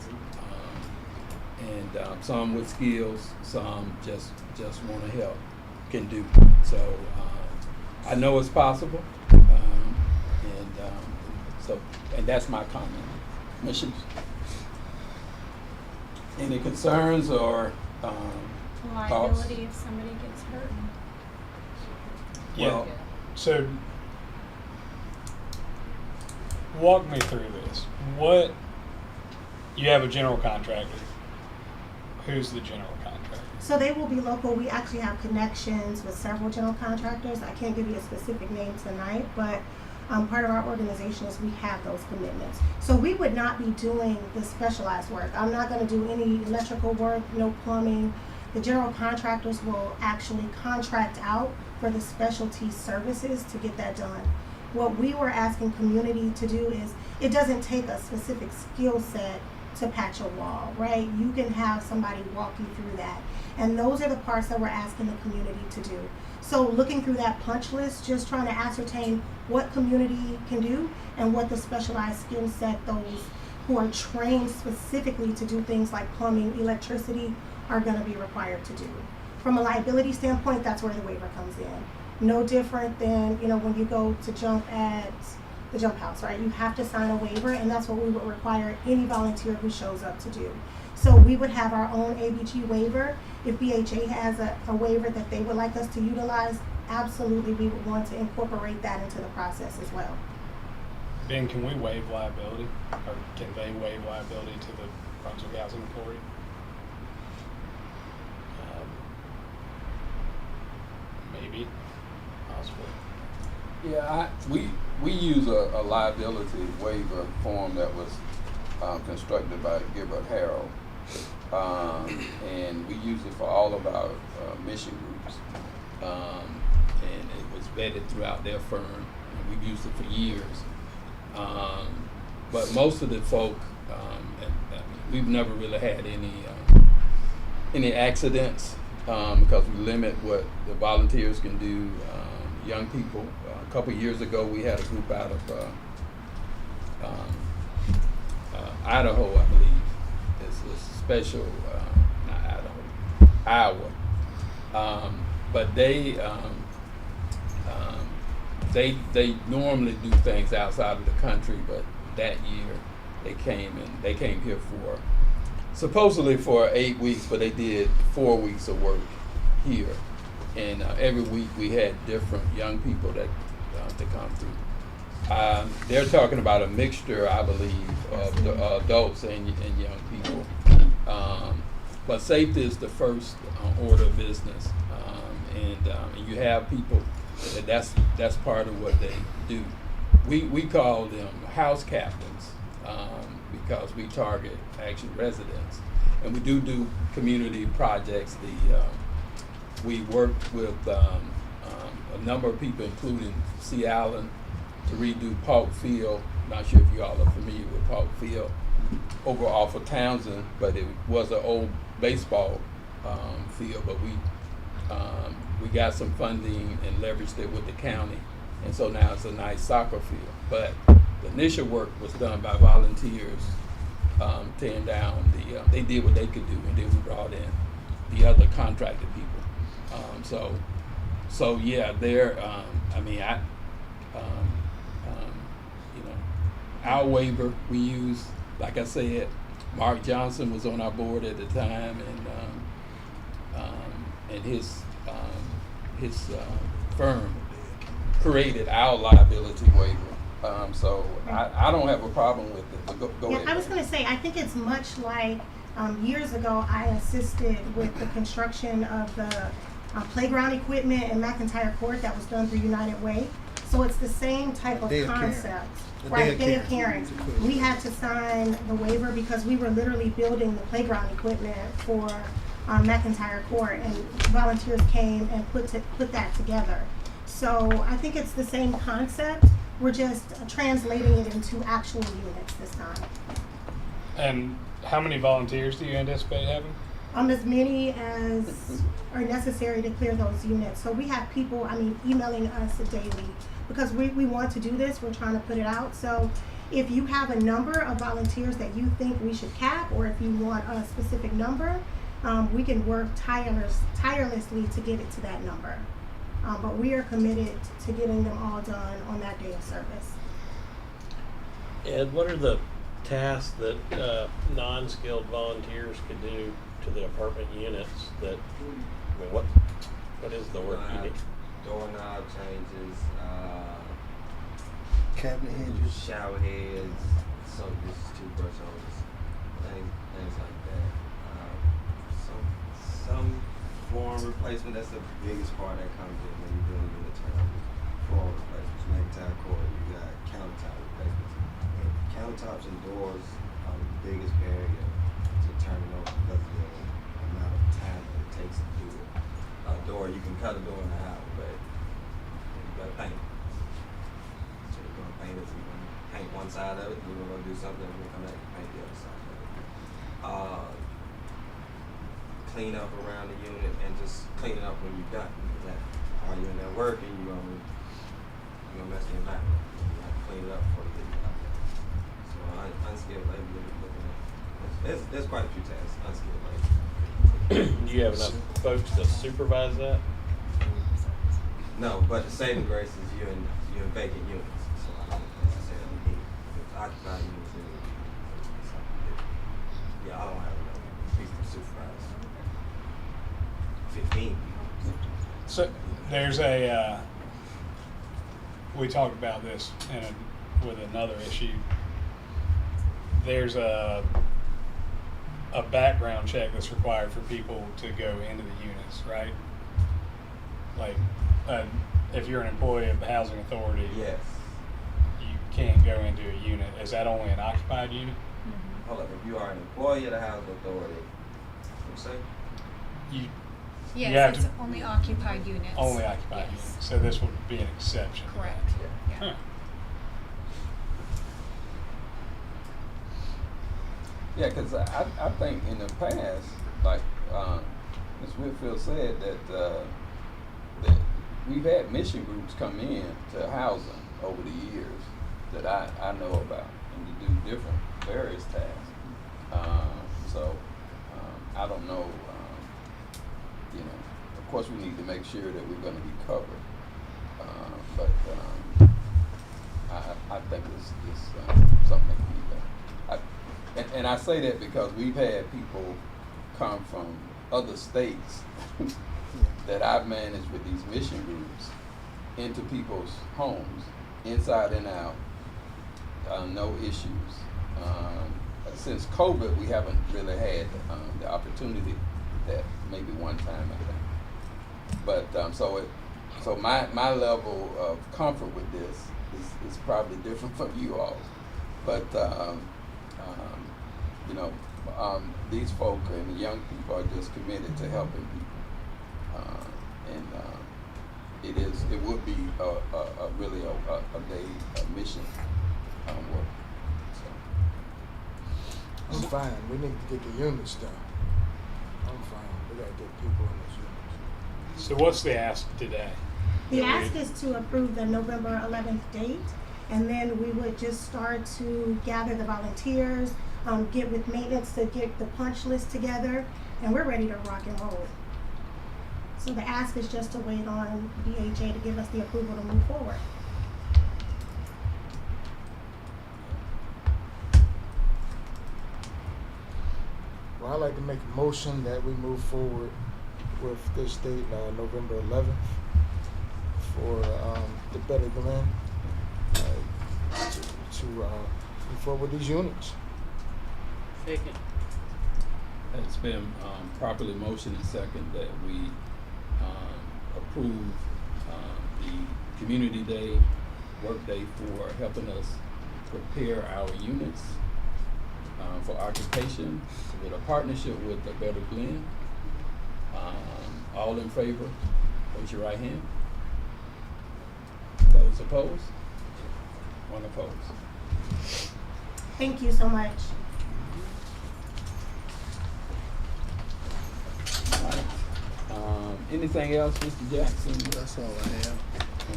and some with skills, some just want to help, can do. So I know it's possible, and that's my comment. Missions. Any concerns or thoughts? Liability if somebody gets hurt. Yeah. Well, So, walk me through this. What, you have a general contractor. Who's the general contractor? So they will be local. We actually have connections with several general contractors. I can't give you a specific name tonight, but part of our organization is we have those commitments. So we would not be doing the specialized work. I'm not going to do any electrical work, no plumbing. The general contractors will actually contract out for the specialty services to get that done. What we were asking community to do is, it doesn't take a specific skill set to patch a wall, right? You can have somebody walk you through that. And those are the parts that we're asking the community to do. So looking through that punch list, just trying to ascertain what community can do and what the specialized skill set those who are trained specifically to do things like plumbing, electricity, are going to be required to do. From a liability standpoint, that's where the waiver comes in. No different than, when you go to jump at the jump house, right? You have to sign a waiver, and that's what we would require any volunteer who shows up to do. So we would have our own ABG waiver. If BHA has a waiver that they would like us to utilize, absolutely we would want to incorporate that into the process as well. Ben, can we waive liability? Or can they waive liability to the Brunswick Housing Authority? Maybe. Possibly. Yeah, we use a liability waiver form that was constructed by Gilbert Harrell, and we use it for all of our mission groups, and it was vetted throughout their firm, and we've used it for years. But most of the folk, we've never really had any accidents because we limit what the volunteers can do. Young people. A couple of years ago, we had a group out of Idaho, I believe. It's a special, not Idaho, Iowa. But they normally do things outside of the country. But that year, they came here for supposedly for 8 weeks, but they did 4 weeks of work here. And every week we had different young people that come through. They're talking about a mixture, I believe, of the adults and young people. But safety is the first order of business, and you have people that's part of what they do. We call them house captains because we target actual residents, and we do community projects. We work with a number of people, including Sea Island, to redo Polk Field. Not sure if you all are familiar with Polk Field, over off of Townsend, but it was an old baseball field. But we got some funding and leveraged it with the county, and so now it's a nice soccer field. But the initial work was done by volunteers, tearing down they did what they could do, and then we brought in the other contracted people. So yeah, they're. Our waiver we use, like I said, Mark Johnson was on our board at the time, and his firm created our liability waiver. So I don't have a problem with it. But go ahead. I was going to say, I think it's much like Years ago, I assisted with the construction of the playground equipment in McIntyre Court that was done through United Way. So it's the same type of Day of caring. concept. The Right, day day of of caring. caring. We had to sign the waiver because we were literally building the playground equipment for McIntyre Court, and volunteers came and put that together. So I think it's the same concept. We're just translating it into actual units this time. And how many volunteers do you anticipate having? As many as are necessary to clear those units. So we have people, emailing us daily because we want to do this. We're trying to put it out. So if you have a number of volunteers that you think we should cap, or if you want a specific number, we can work tirelessly to get it to that number. But we are committed to getting them all done on that day of service. Ed, what are the tasks that non-skilled volunteers could do to the apartment units that, what is the work you need? Doorknob changes, Cabinet hinges. shower heads, soap dishes, toothbrush holders, things like that. Some form replacement, that's the biggest part that comes in when you're doing the term. Floor replacements, McIntyre Court, you got countertop replacements. And countertops and doors are the biggest barrier to turning over because of the amount of time that it takes to do it. A door, you can cut a door in the house, but you gotta paint it. So you're gonna paint it, you're gonna paint one side of it, you're gonna do something, you're gonna come back and paint the other side of it. Clean up around the unit and just clean it up when you're done. While you're in there working, you're gonna mess the environment. You have to clean it up before you get it out there. So unskilled labor, you're looking at, there's quite a few tasks, unskilled labor. Do you have enough folks to supervise that? No, but the saving grace is you're in vacant units. So I don't necessarily need occupied units. Yeah, I don't have enough people to supervise. 15. So there's we talked about this with another issue. There's a background check that's required for people to go into the units, right? Like, if you're an employee of the housing authority, yes, you can't go into a unit. Is that only an occupied unit? Mm-hmm. Hold up, if you are an employee of the housing authority, what you say? Yes, you have it's to, only occupied units. Only occupied Yes. units. So this would be an exception. Correct. Yeah. Huh. Yeah, because I think in the past, like Ms. Whitfield said, that we've had mission groups come in to housing over the years that I know about, and to do different various tasks. I don't know. Of course, we need to make sure that we're going to be covered. I think it's something that can be done. And I say that because we've had people come from other states that I've managed with these mission groups into people's homes, inside and out, no issues. Since COVID, we haven't really had the opportunity that maybe one time I think. But so my level of comfort with this is probably different from you all. But these folk and the young people are just committed to helping people, and it would be really a day mission work. I'm fine. We need to get the units done. I'm fine. We gotta get people in those units. So what's the ask today? The ask is to approve the November 11th date, and then we would just start to gather the volunteers, get with maintenance to get the punch list together, and we're ready to rock and roll. So the ask is just to wait on BHA to give us the approval to move forward. Well, I'd like to make a motion that we move forward with this date, November 11th, for the Better Glen to move forward with these units. Second. It's been properly motioned and second that we approve the Community Day work day for helping us prepare our units for occupation with a partnership with the Better Blend. All in favor, raise your right hand. Those opposed? One opposed. Thank you so much. Anything else, Mr. Jackson? That's all I have.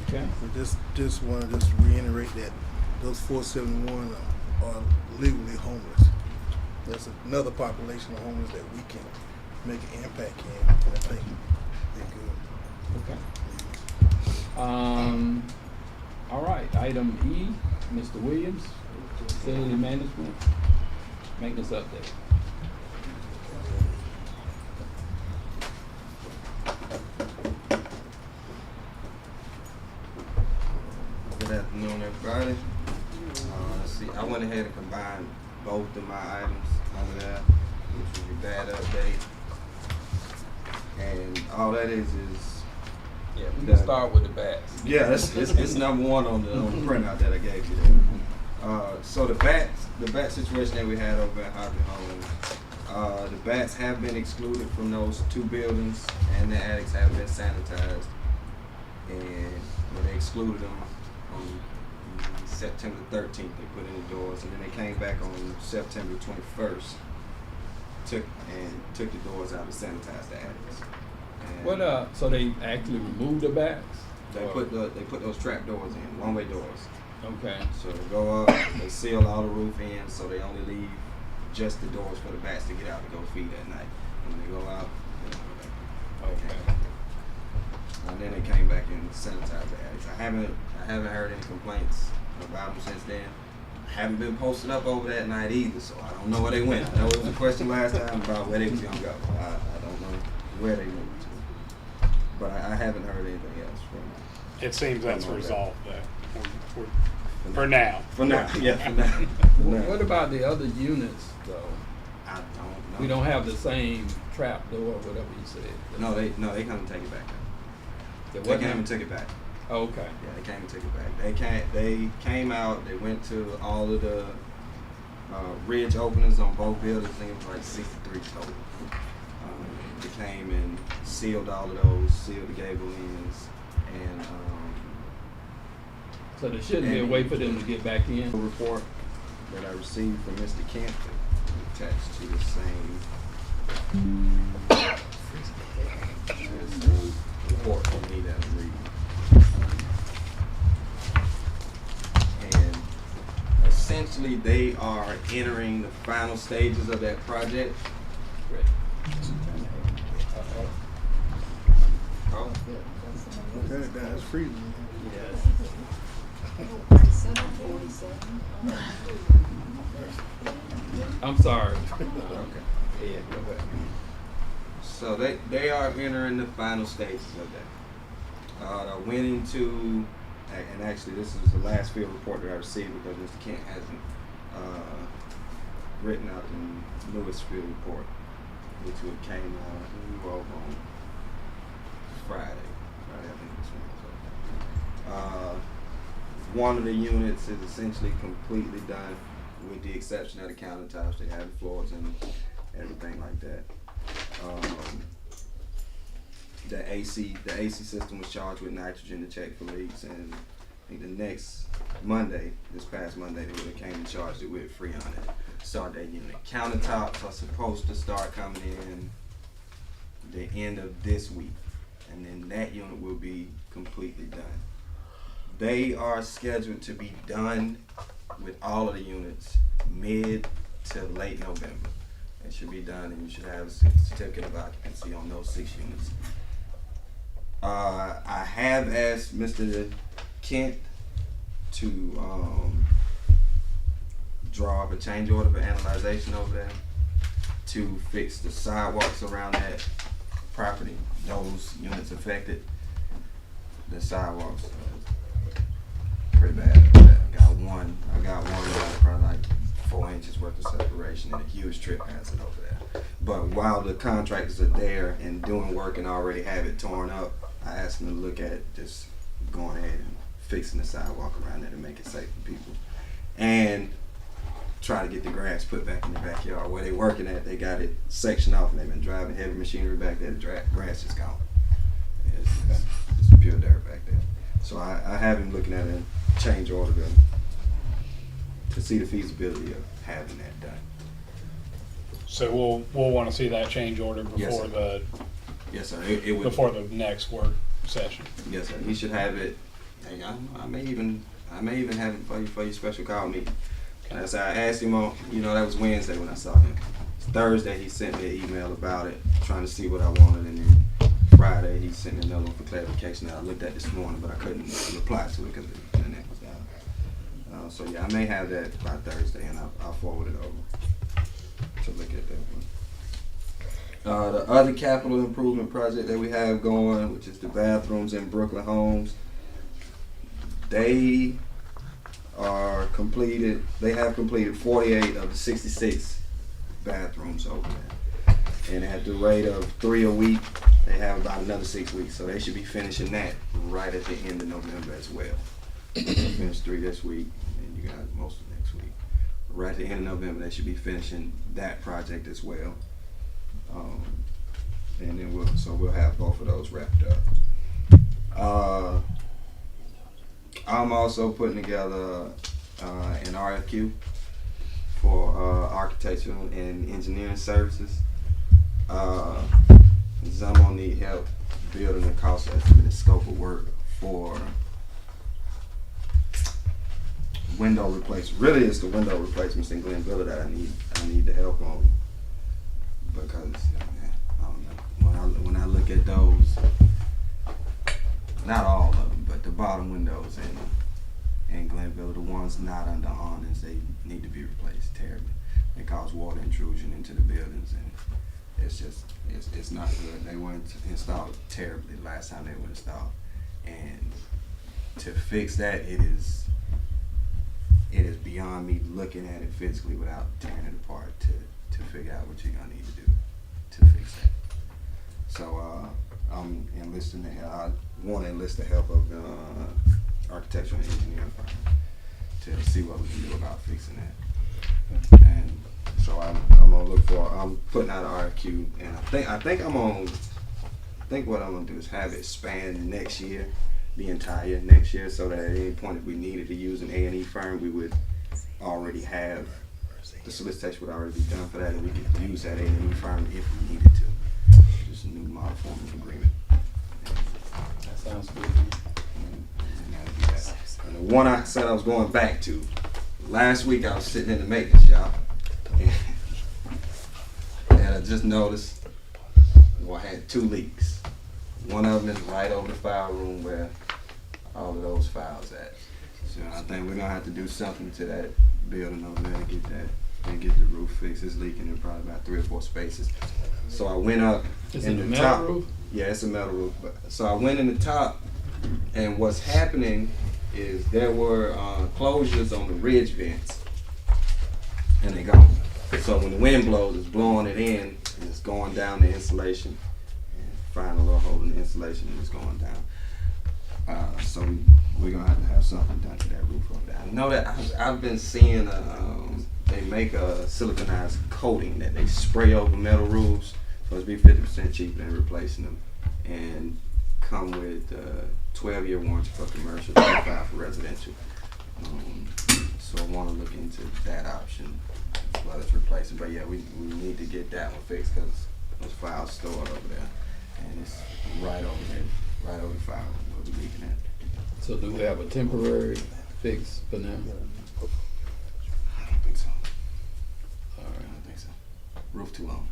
Okay. We just want to reiterate that those 471 are legally homeless. There's another population of homeless that we can make an impact in. And I think they're good. Okay. All right. Item E, Mr. Williams, Facility Management, maintenance update. Good afternoon, everybody. Let's see, I went ahead and combined both of my items under there, which was your bad update. And all that is yeah, we can start with the bats. Yeah, it's number one on the printout that I gave you there. So the bat situation that we had over at Hoppy Homes, the bats have been excluded from those two buildings, and the attics have been sanitized. And when they excluded them on September 13th, they put in the doors, and then they came back on September 21st, took the doors out to sanitize the attics. And so they actually removed the bats? They put those trap doors in, one-way doors. Okay. So they go up, they seal all the roof in, so they only leave just the doors for the bats to get out and go feed at night. When they go out, they go back. Okay. And then they came back and sanitized the attics. I haven't heard any complaints about them since then. I haven't been posted up over that night either, so I don't know where they went. I know it was a question last time about where they was gonna go. I don't know where they moved to, but I haven't heard anything else from them. It seems that's resolved for now. For now, yeah, for now. What about the other units, though? I don't know. We don't have the same trap door, whatever you said. No, they come and take it back. They came and took it back. Oh, okay. Yeah, they came and took it back. They came out. They went to all of the ridge openings on both buildings. I think it was like 63 total. They came and sealed all of those, sealed the gable ends, and so there shouldn't be a way for them to get back in. The report that I received from Mr. Kent attached to the same report from me that I'm reading. And essentially they are entering the final stages of that project. Oh. Okay, that's freezing. Yes. I'm sorry. Okay. Yeah, go back. So they are entering the final stages of that. I went into, and actually this is the last field report that I received because Mr. Kent hasn't written out the newest field report, which came over on Friday. I think this one was okay. One of the units is essentially completely done, with the exception of the countertops. They have the floors and everything like that. The AC system was charged with nitrogen to check for leaks, and I think the next Monday, this past Monday, they would have came and charged it with Freon and start that unit. Countertops are supposed to start coming in the end of this week, and then that unit will be completely done. They are scheduled to be done with all of the units mid to late November. It should be done, and you should have a certificate of occupancy on those 6 units. I have asked Mr. Kent to draw up a change order for analyzation over there to fix the sidewalks around that property. Those units affected, the sidewalks pretty bad. I got one probably like 4 inches worth of separation and a huge trip hazard over there. But while the contractors are there and doing work and already have it torn up, I asked them to look at just going ahead and fixing the sidewalk around there to make it safe for people. And try to get the grass put back in the backyard. Where they working at, they got it sectioned off and they've been driving heavy machinery back there. The grass is gone. It's pure dirt back there. So I have him looking at a change order to see the feasibility of having that done. So we'll want to see that change order Yes, before sir. Yes, sir. It would, before the next work session. Yes, sir. He should have it. Hey, I may even have it for your special call meeting. As I asked him on, that was Wednesday when I saw him. Thursday he sent me an email about it, trying to see what I wanted, and then Friday he sent me another one for clarification that I looked at this morning, but I couldn't reply to it because the internet was down. So yeah, I may have that by Thursday, and I'll forward it over to look at that one. The other capital improvement project that we have going, which is the bathrooms in Brooklyn Homes, they are completed. They have completed 48 of the 66 bathrooms over there, and at the rate of 3 a week, they have about another 6 weeks. So they should be finishing that right at the end of November as well. They'll finish 3 this week, and you got most of next week. Right at the end of November, they should be finishing that project as well. And then we'll have both of those wrapped up. I'm also putting together an RFQ for architectural and engineering services. I'm gonna need help building a cost estimate and scope of work for window replacement. Really, it's the window replacements in Glenville that I need the help on, because I don't know, when I look at those, not all of them, but the bottom windows in Glenville, the ones not under awnings, they need to be replaced terribly. They cause water intrusion into the buildings, and it's not good. They weren't installed terribly the last time they were installed, and to fix that, it is beyond me looking at it physically without tearing it apart to figure out what you're gonna need to do to fix that. So I'm enlisting I want to enlist the help of the architectural and engineering firm to see what we can do about fixing that. And so I'm putting out an RFQ, and I think what I'm gonna do is have it span next year, the entire next year, so that at any point if we needed to use an A&E firm, we would already have, the solicitation would already be done for that, and we could use that A&E firm if we needed to. Just a new model form of agreement. That sounds good. And the one I said I was going back to, last week I was sitting in the maintenance job, and I just noticed, I had 2 leaks. One of them is right over the file room where all of those files at. So I think we're gonna have to do something to that building over there to get that and get the roof fixed. It's leaking in probably about 3 or 4 spaces. So I went up in the metal top. roof? Yeah, it's a metal roof. So I went in the top, and what's happening is there were closures on the ridge vents, and they gone. So when the wind blows, it's blowing it in, and it's going down the insulation, and find a little hole in the insulation, and it's going down. So we're gonna have something done to that roof up there. I know that I've been seeing they make a siliconized coating that they spray over metal roofs, so it's be 50% cheaper than replacing them, and come with 12-year warranty for commercial, 25 for residential. So I want to look into that option as well as replacing. But yeah, we need to get that one fixed because those files stored over there, and it's right over there, right over the file where we're leaking at. So do we have a temporary fix for now? I don't think so. All right. I don't think so. Roof too long.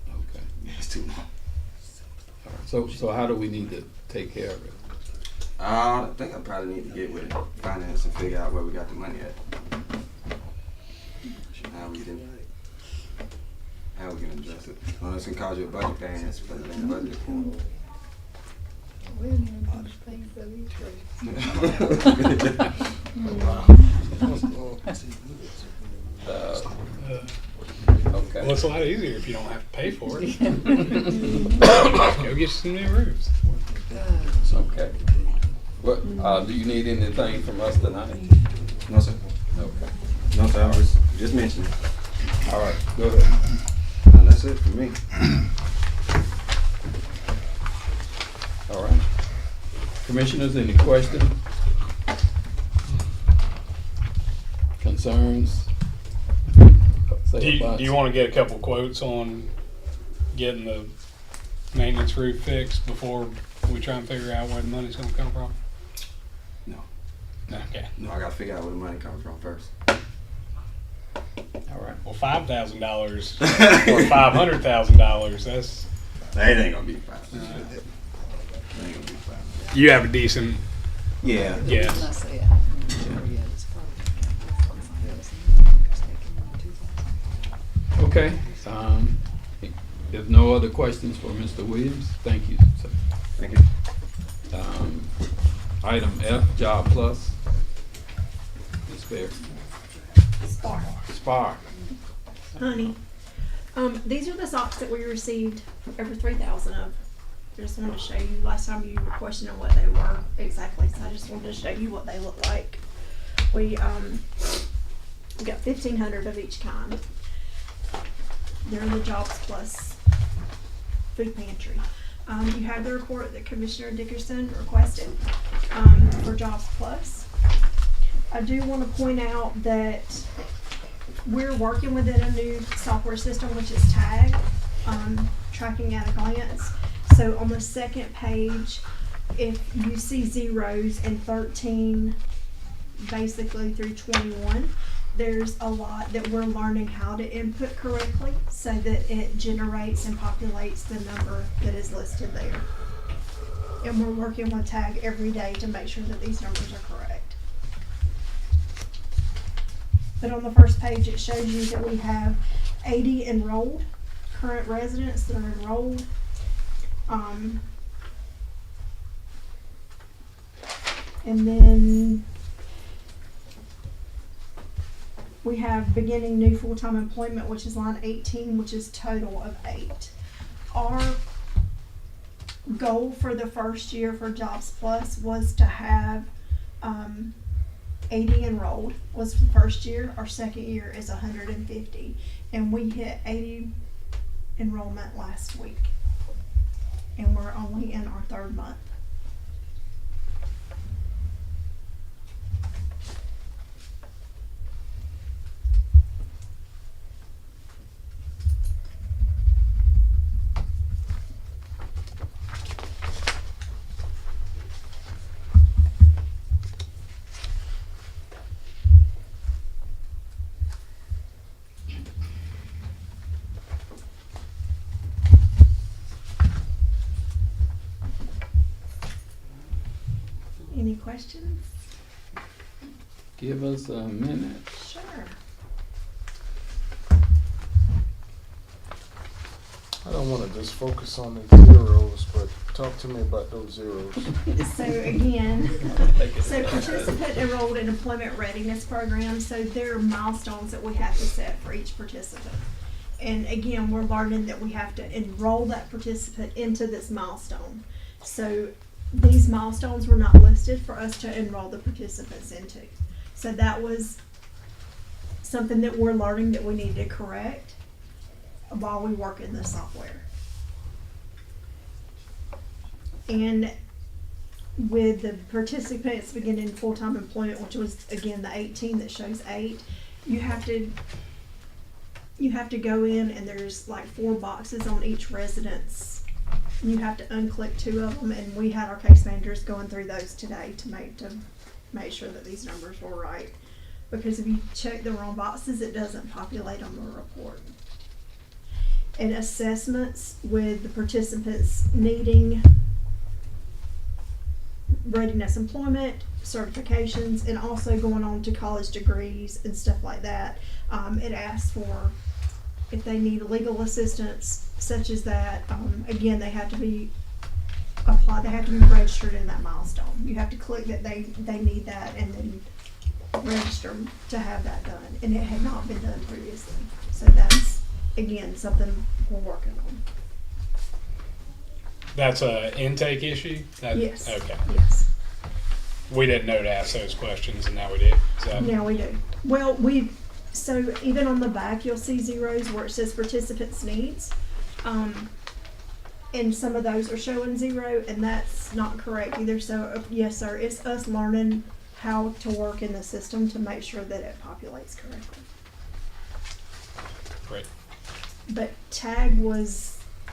Okay. Yeah, it's too long. All right. So how do we need to take care of it? I think I probably need to get with finance and figure out where we got the money at. How we can address it. Well, it's gonna cause you a budget variance, but it ain't a budget. Okay. Well, it's a lot easier if you don't have to pay for it. Go get some new roofs. Okay. What, do you need anything from us tonight? No, sir. Okay. No, sir. I was just mentioning. All right, go ahead. That's it for me. All right. Commissioners, any questions? Concerns? Do you want to get a couple quotes on getting the maintenance roof fixed before we try and figure out where the money's going to come from? No. Okay. No, I gotta figure out where the money comes from first. All right. Well, $5,000 or $500,000. That's. That ain't gonna be $5. That ain't gonna be $5. You have a decent. Yeah. Yes. Unless they- Okay. If no other questions for Mr. Williams, thank you, sir. Thank you. Item F, Job Plus. Ms. Fair. Spar. Honey, these are the socks that we received over 3,000 of. I just wanted to show you. Last time you were questioning what they were exactly, so I just wanted to show you what they look like. We got 1,500 of each kind. They're in the Jobs Plus food pantry. You have the report that Commissioner Dickerson requested for Jobs Plus. I do want to point out that we're working within a new software system, which is TAG, Tracking at a Glance. So on the second page, if you see zeros in 13, basically through 21, there's a lot that we're learning how to input correctly so that it generates and populates the number that is listed there. And we're working with TAG every day to make sure that these numbers are correct. But on the first page, it shows you that we have 80 enrolled current residents that are enrolled. And then we have beginning new full-time employment, which is line 18, which is total of 8. Our goal for the first year for Jobs Plus was to have 80 enrolled was the first year. Our second year is 150, and we hit 80 enrollment last week, and we're only in our third month. Any questions? Give us a minute. Sure. I don't want to just focus on the zeros, but talk to me about those zeros. So again, so participant enrolled in employment readiness program, so there are milestones that we have to set for each participant. And again, we're learning that we have to enroll that participant into this milestone. So these milestones were not listed for us to enroll the participants into. So that was something that we're learning that we need to correct while we work in the software. And with the participants beginning full-time employment, which was again the 18 that shows 8, you have to go in and there's like 4 boxes on each residence. You have to unclick 2 of them, and we had our case managers going through those today to make sure that these numbers were right. Because if you check the wrong boxes, it doesn't populate on the report. And assessments with the participants needing readiness employment, certifications, and also going on to college degrees and stuff like that. It asks for if they need legal assistance, such as that. Again, they have to be applied. They have to be registered in that milestone. You have to click that they need that, and then register to have that done, and it had not been done previously. So that's, again, something we're working on. That's a intake issue? Yes. Okay. Yes. We didn't know to ask those questions, and now we do. Is that- Now we do. Well, so even on the back, you'll see zeros where it says participants' needs. And some of those are showing 0, and that's not correct either. So, yes, sir, it's us learning how to work in the system to make sure that it populates correctly. Great. But TAG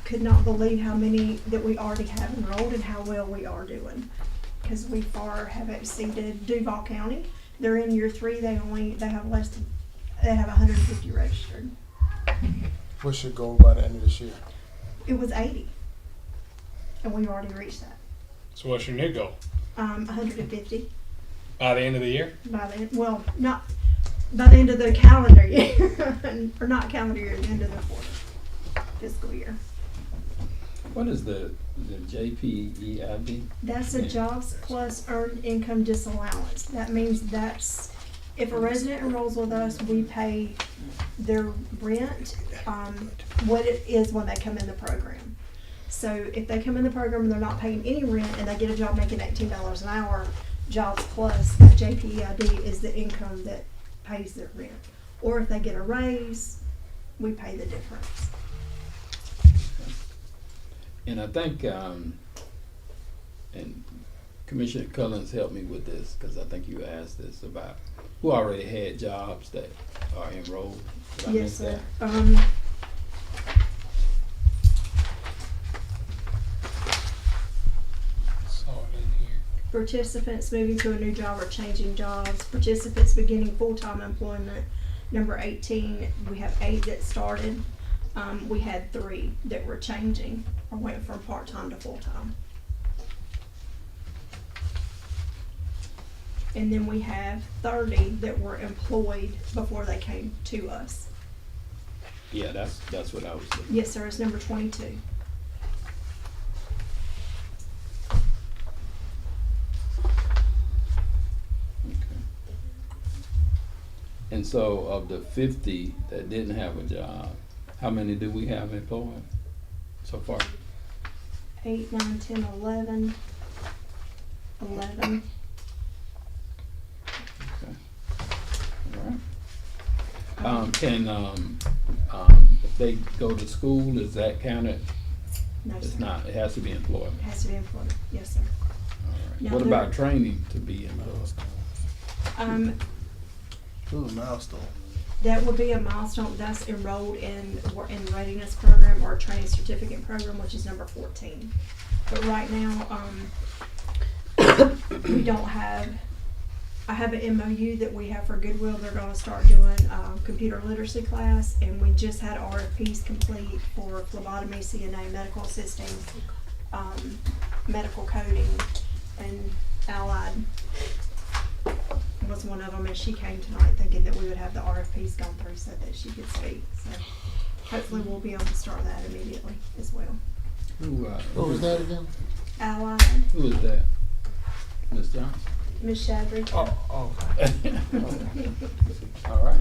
could not believe how many that we already have enrolled and how well we are doing. Because we far have exceeded Duval County. They're in year 3, they have 150 registered. What's your goal by the end of this year? It was 80. And we've already reached that. So what's your new goal? 150 By the end of the year? not by the end of the calendar year, or not calendar year, the end of the fiscal year. What is the JPEID? That's a Jobs Plus Earned Income Disallowance. That means if a resident enrolls with us, we pay their rent, what it is when they come in the program. So if they come in the program and they're not paying any rent and they get a job making $18 an hour, Jobs Plus, that JPEID, is the income that pays their rent. Or if they get a raise, we pay the difference. And I think, and Commissioner Cullins helped me with this, because I think you asked this about who already had jobs that are enrolled. Did I Yes, miss sir. that? Participants moving to a new job or changing jobs, participants beginning full-time employment. Number 18, we have 8 that started. We had 3 that were changing or went from part-time to full-time. And then we have 30 that were employed before they came to us. Yeah, that's what I was looking. Yes, sir, it's number 22. And so of the 50 that didn't have a job, how many do we have employed so far? 8, 9, 10, 11. 11. Okay. All right. If they go to school, is that counted? No, It's sir. not, it has to be employment. It has to be employed. Yes, sir. All right. Now What there- about training to be employed? Ooh, milestone. That would be a milestone that's enrolled in readiness program or training certificate program, which is number 14. But right now, we don't have. I have an MOU that we have for Goodwill. They're going to start doing computer literacy class, and we just had RFPs complete for phlebotomy, CNA, medical assisting, medical coding, and allied was one of them, and she came tonight thinking that we would have the RFPs gone through so that she could speak. So hopefully we'll be able to start that immediately as well. What was that again? Allied, Who is that? Ms. Johnson? Ms. Shadry. Oh. All right.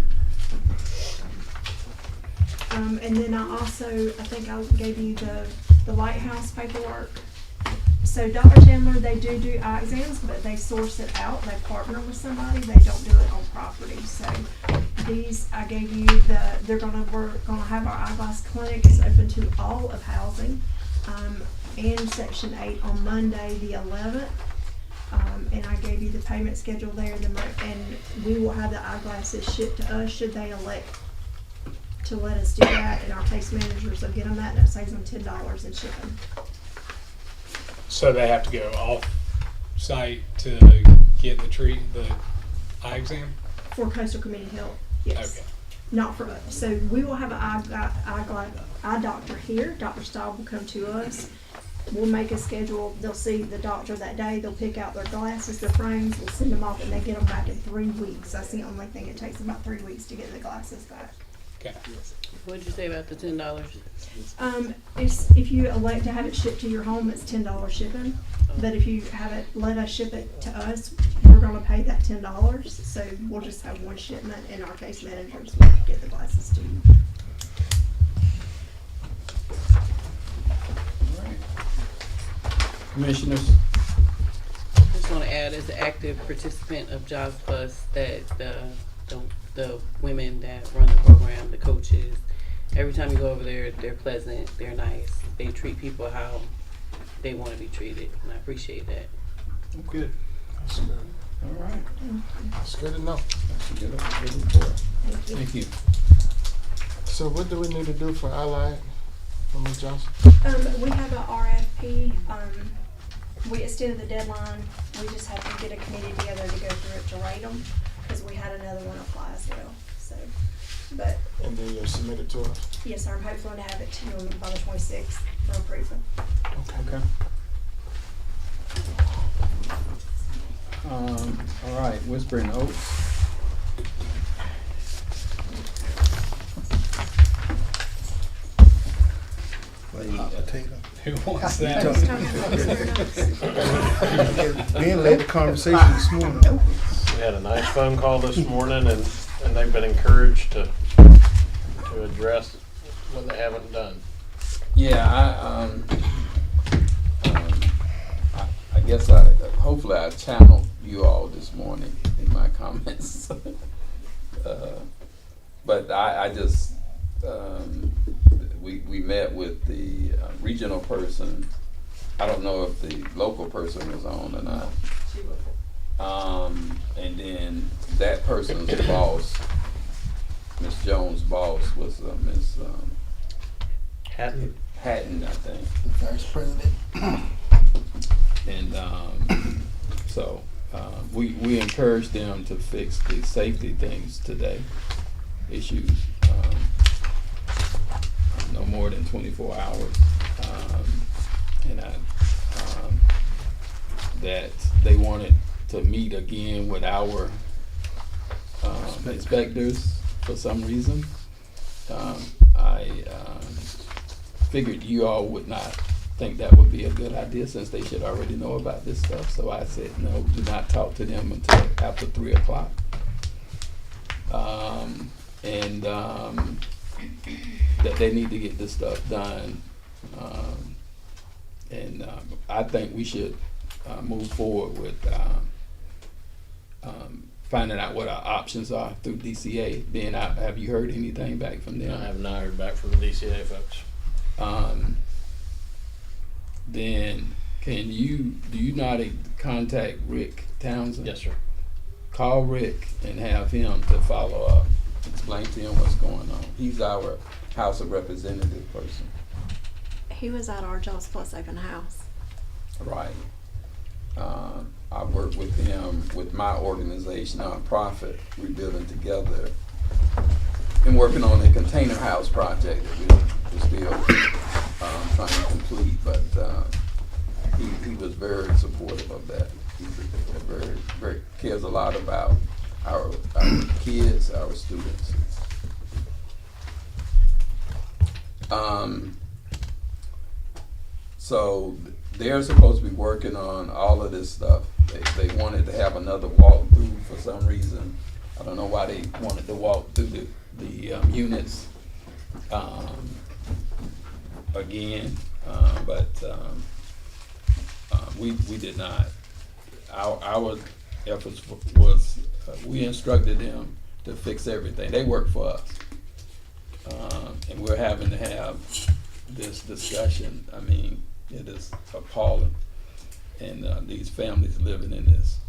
And then I think I gave you the Lighthouse paperwork. So Dr. Chandler, they do eye exams, but they source it out. They partner with somebody. They don't do it on property. So these, I gave you we're gonna have our eyeglass clinic. It's open to all of housing, and Section 8 on Monday the 11th. And I gave you the payment schedule there, and we will have the eyeglasses shipped to us should they elect to let us do that, and our case managers will get them that, and it saves them $10 in shipping. So they have to go off-site to get the eye exam? For Coastal Community Health, yes. Okay. Not for us. So we will have an eye doctor here. Dr. Staub will come to us. We'll make a schedule. They'll see the doctor that day. They'll pick out their glasses, their frames. We'll send them off, and they get them back in 3 weeks. That's the only thing. It takes about 3 weeks to get the glasses back. Okay. What did you say about the $10? If you elect to have it shipped to your home, it's $10 shipping. But if you have it, let us ship it to us, we're gonna pay that $10, so we'll just have one shipment, and our case managers will get the glasses to you. Commissioners? I just want to add, as an active participant of Jobs Plus, that the women that run the program, the coaches, every time you go over there, they're pleasant, they're nice, they treat people how they want to be treated, and I appreciate that. Good. That's good. All right. That's good to know. That's a good report. Thank you. So what do we need to do for Allied, for Ms. Johnson? We have a RFP. We extended the deadline. We just have to get a committee together to go through it to rate them, because we had another one apply as well. So, but And then you'll submit it to us? yes, sir, I'm hopeful to have it to you by the 26th for approval. Okay. All right, Whispering Oaks. Potato. Who wants that? Ben led the conversation this morning. We had a nice phone call this morning, and they've been encouraged to address what they haven't done. Yeah, I guess hopefully I channeled you all this morning in my comments. But I just, we met with the regional person. I don't know if the local person was on or not. And then that person's boss, Ms. Jones' boss, was Ms. Hatton, I think. The Vice President. And so we encouraged them to fix the safety things today, issues, no more than 24 hours. And that they wanted to meet again with our inspectors for some reason. I figured you all would not think that would be a good idea, since they should already know about this stuff. So I said, no, do not talk to them until after 3 o'clock. That they need to get this stuff done. I think we should move forward with finding out what our options are through DCA. Ben, have you heard anything back from them? I have not heard back from the DCA folks. Then do you know how to contact Rick Townsend? Yes, sir. Call Rick and have him to follow up. Explain to him what's going on. He's our House of Representative person. He was at our Jobs Plus open house. Right. I worked with him with my organization, nonprofit, Rebuilding Together, and working on a container house project that we're still trying to complete. But he was very supportive of that. He very cares a lot about our kids, our students. So they're supposed to be working on all of this stuff. They wanted to have another walkthrough for some reason. I don't know why they wanted to walk through the units again, but we did not. Our efforts was we instructed them to fix everything. They work for us, and we're having to have this discussion. I mean, it is appalling, and these families living in this.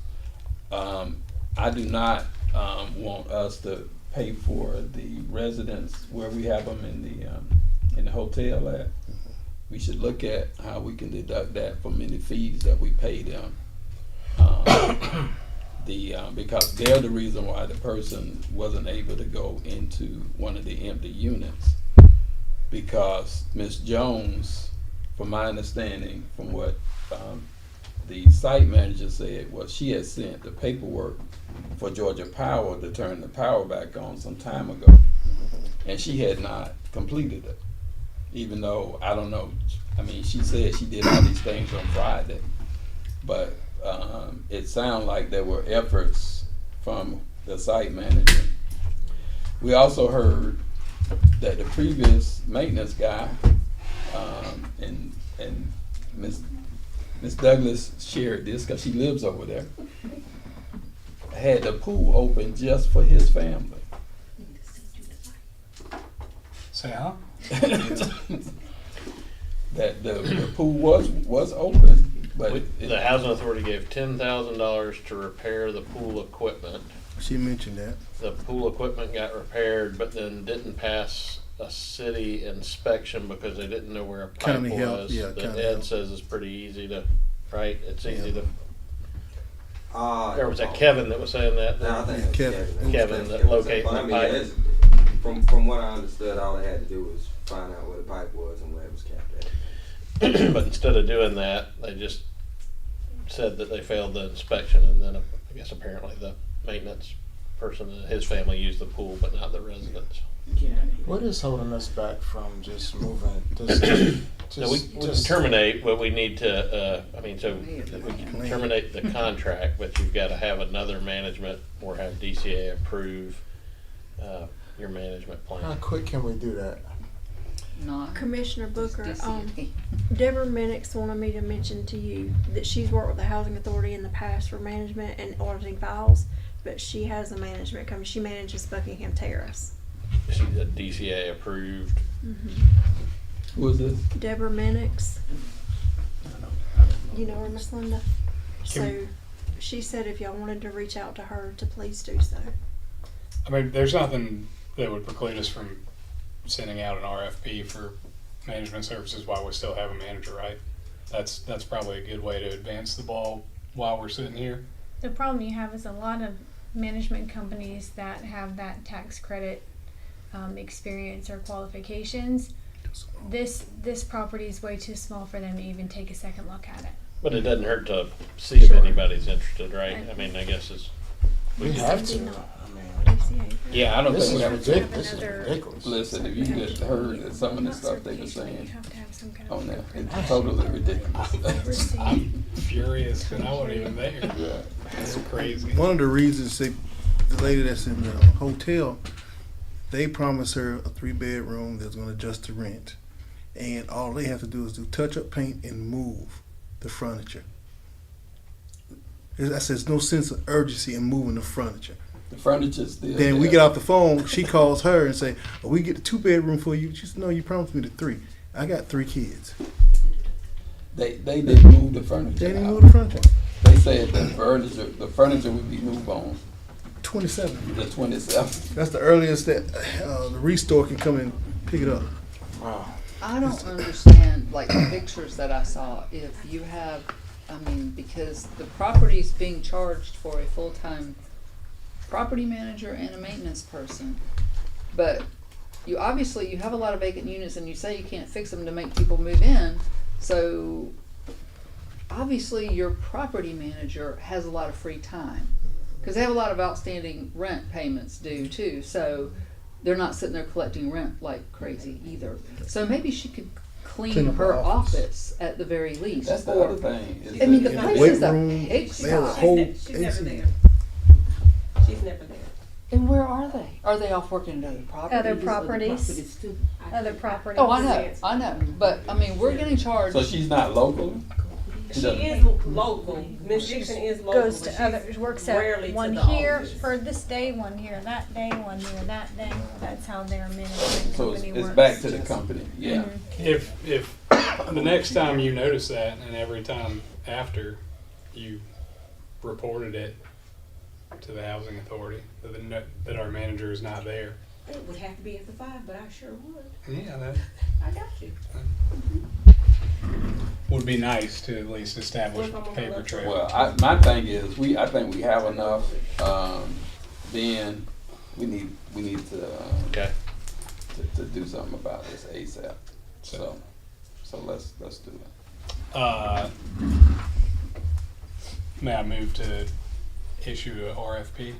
I do not want us to pay for the residents where we have them in the hotel at. We should look at how we can deduct that from any fees that we pay them. Because they're the reason why the person wasn't able to go into one of the empty units. Because Ms. Jones, from my understanding, from what the site manager said, was she had sent the paperwork for Georgia Power to turn the power back on some time ago, and she had not completed it. Even though, I don't know, I mean, she said she did all these things on Friday, but it sounded like there were efforts from the site manager. We also heard that the previous maintenance guy, and Miss Douglas shared this because she lives over there, had the pool open just for his family. Say, huh? That the pool was open, but The housing authority gave $10,000 to repair the pool equipment. She mentioned that. The pool equipment got repaired, but then didn't pass a city inspection because they didn't know where a pipe County help, was. yeah, That county Ed help. says is pretty easy to, right? It's easy to. Or Or was that Kevin that was saying that? No, I think it was Kevin. Kevin that located But I the mean, pipe. it's, from what I understood, all they had to do was find out where the pipe was and where it was capped at. But instead of doing that, they just said that they failed the inspection, and then I guess apparently the maintenance person and his family used the pool, but not the residents. What is holding us back from just moving? Just So we can terminate, but we need to, we can terminate the contract, but you've got to have another management or have DCA approve your management How plan. quick can we do that? Not. Commissioner Booker, DCA. Deborah Minix wanted me to mention to you that she's worked with the Housing Authority in the past for management and auditing files, but she has a management company. She manages Buckingham Terrace. She's a DCA approved. who is this? Deborah Minix. I don't know. You know her, Miss Linda? So she said if y'all wanted to reach out to her to please do so. I mean, there's nothing that would preclude us from sending out an RFP for management services while we still have a manager, right? That's probably a good way to advance the ball while we're sitting here. The problem you have is a lot of management companies that have that tax credit experience or qualifications. This property is way too small for them to even take a second look at it. But it doesn't hurt to see if anybody's interested, right? I mean, I guess it's. We have to. Not. I mean, DCA. Yeah, I don't this think we is have ridiculous. This is another- ridiculous. Listen, if you just heard that some of the stuff they were saying You have to have some kind of on there, fingerprint. it's totally ridiculous. Oversee. I'm furious, and I wasn't even there. Yeah. That's crazy. One of the reasons the lady that's in the hotel, they promised her a 3-bedroom that's going to adjust the rent, and all they have to do is do touch-up paint and move the furniture. I said, there's no sense of urgency in moving the furniture. The furniture's still Then we there. get off the phone. She calls her and say, "Oh, we get a 2-bedroom for you." She said, "No, you promised me the 3. I got 3 kids." They didn't move the furniture. They didn't out. move the furniture. They said the furniture would be moved on 27. the 27th. That's the earliest that the restore can come and pick it up. Wow. I don't understand, like, the pictures that I saw, if you have, I mean, because the property's being charged for a full-time property manager and a maintenance person, but you have a lot of vacant units and you say you can't fix them to make people move in, so obviously your property manager has a lot of free time, because they have a lot of outstanding rent payments due too, so they're not sitting there collecting rent like crazy either. So maybe she could clean up her her office. office at the very least. That's the Or- other thing. is I mean, the that- place weight is a room, pigsty. they have a whole She's never AC. there. She's never there. And where are they? Are they off working at other properties? Other properties. Other properties. Oh, I know. But, I mean, we're getting charged. So she's not local? She doesn't- is local. Miss Dixon is local. Goes but to other, she's works rarely at to one the here office. for this day, one here that day, one here that day. That's how their management So company it's works. back to the company, yeah. If the next time you notice that, and every time after you reported it to the housing authority that our manager is not there. It would have to be after 5, but I sure would. Yeah, that I got you. would be nice to at least establish a paper trail. Well, my thing is, I think we have enough. Then we need to Okay. to do something about this ASAP. So let's do it. May I move to issue a RFP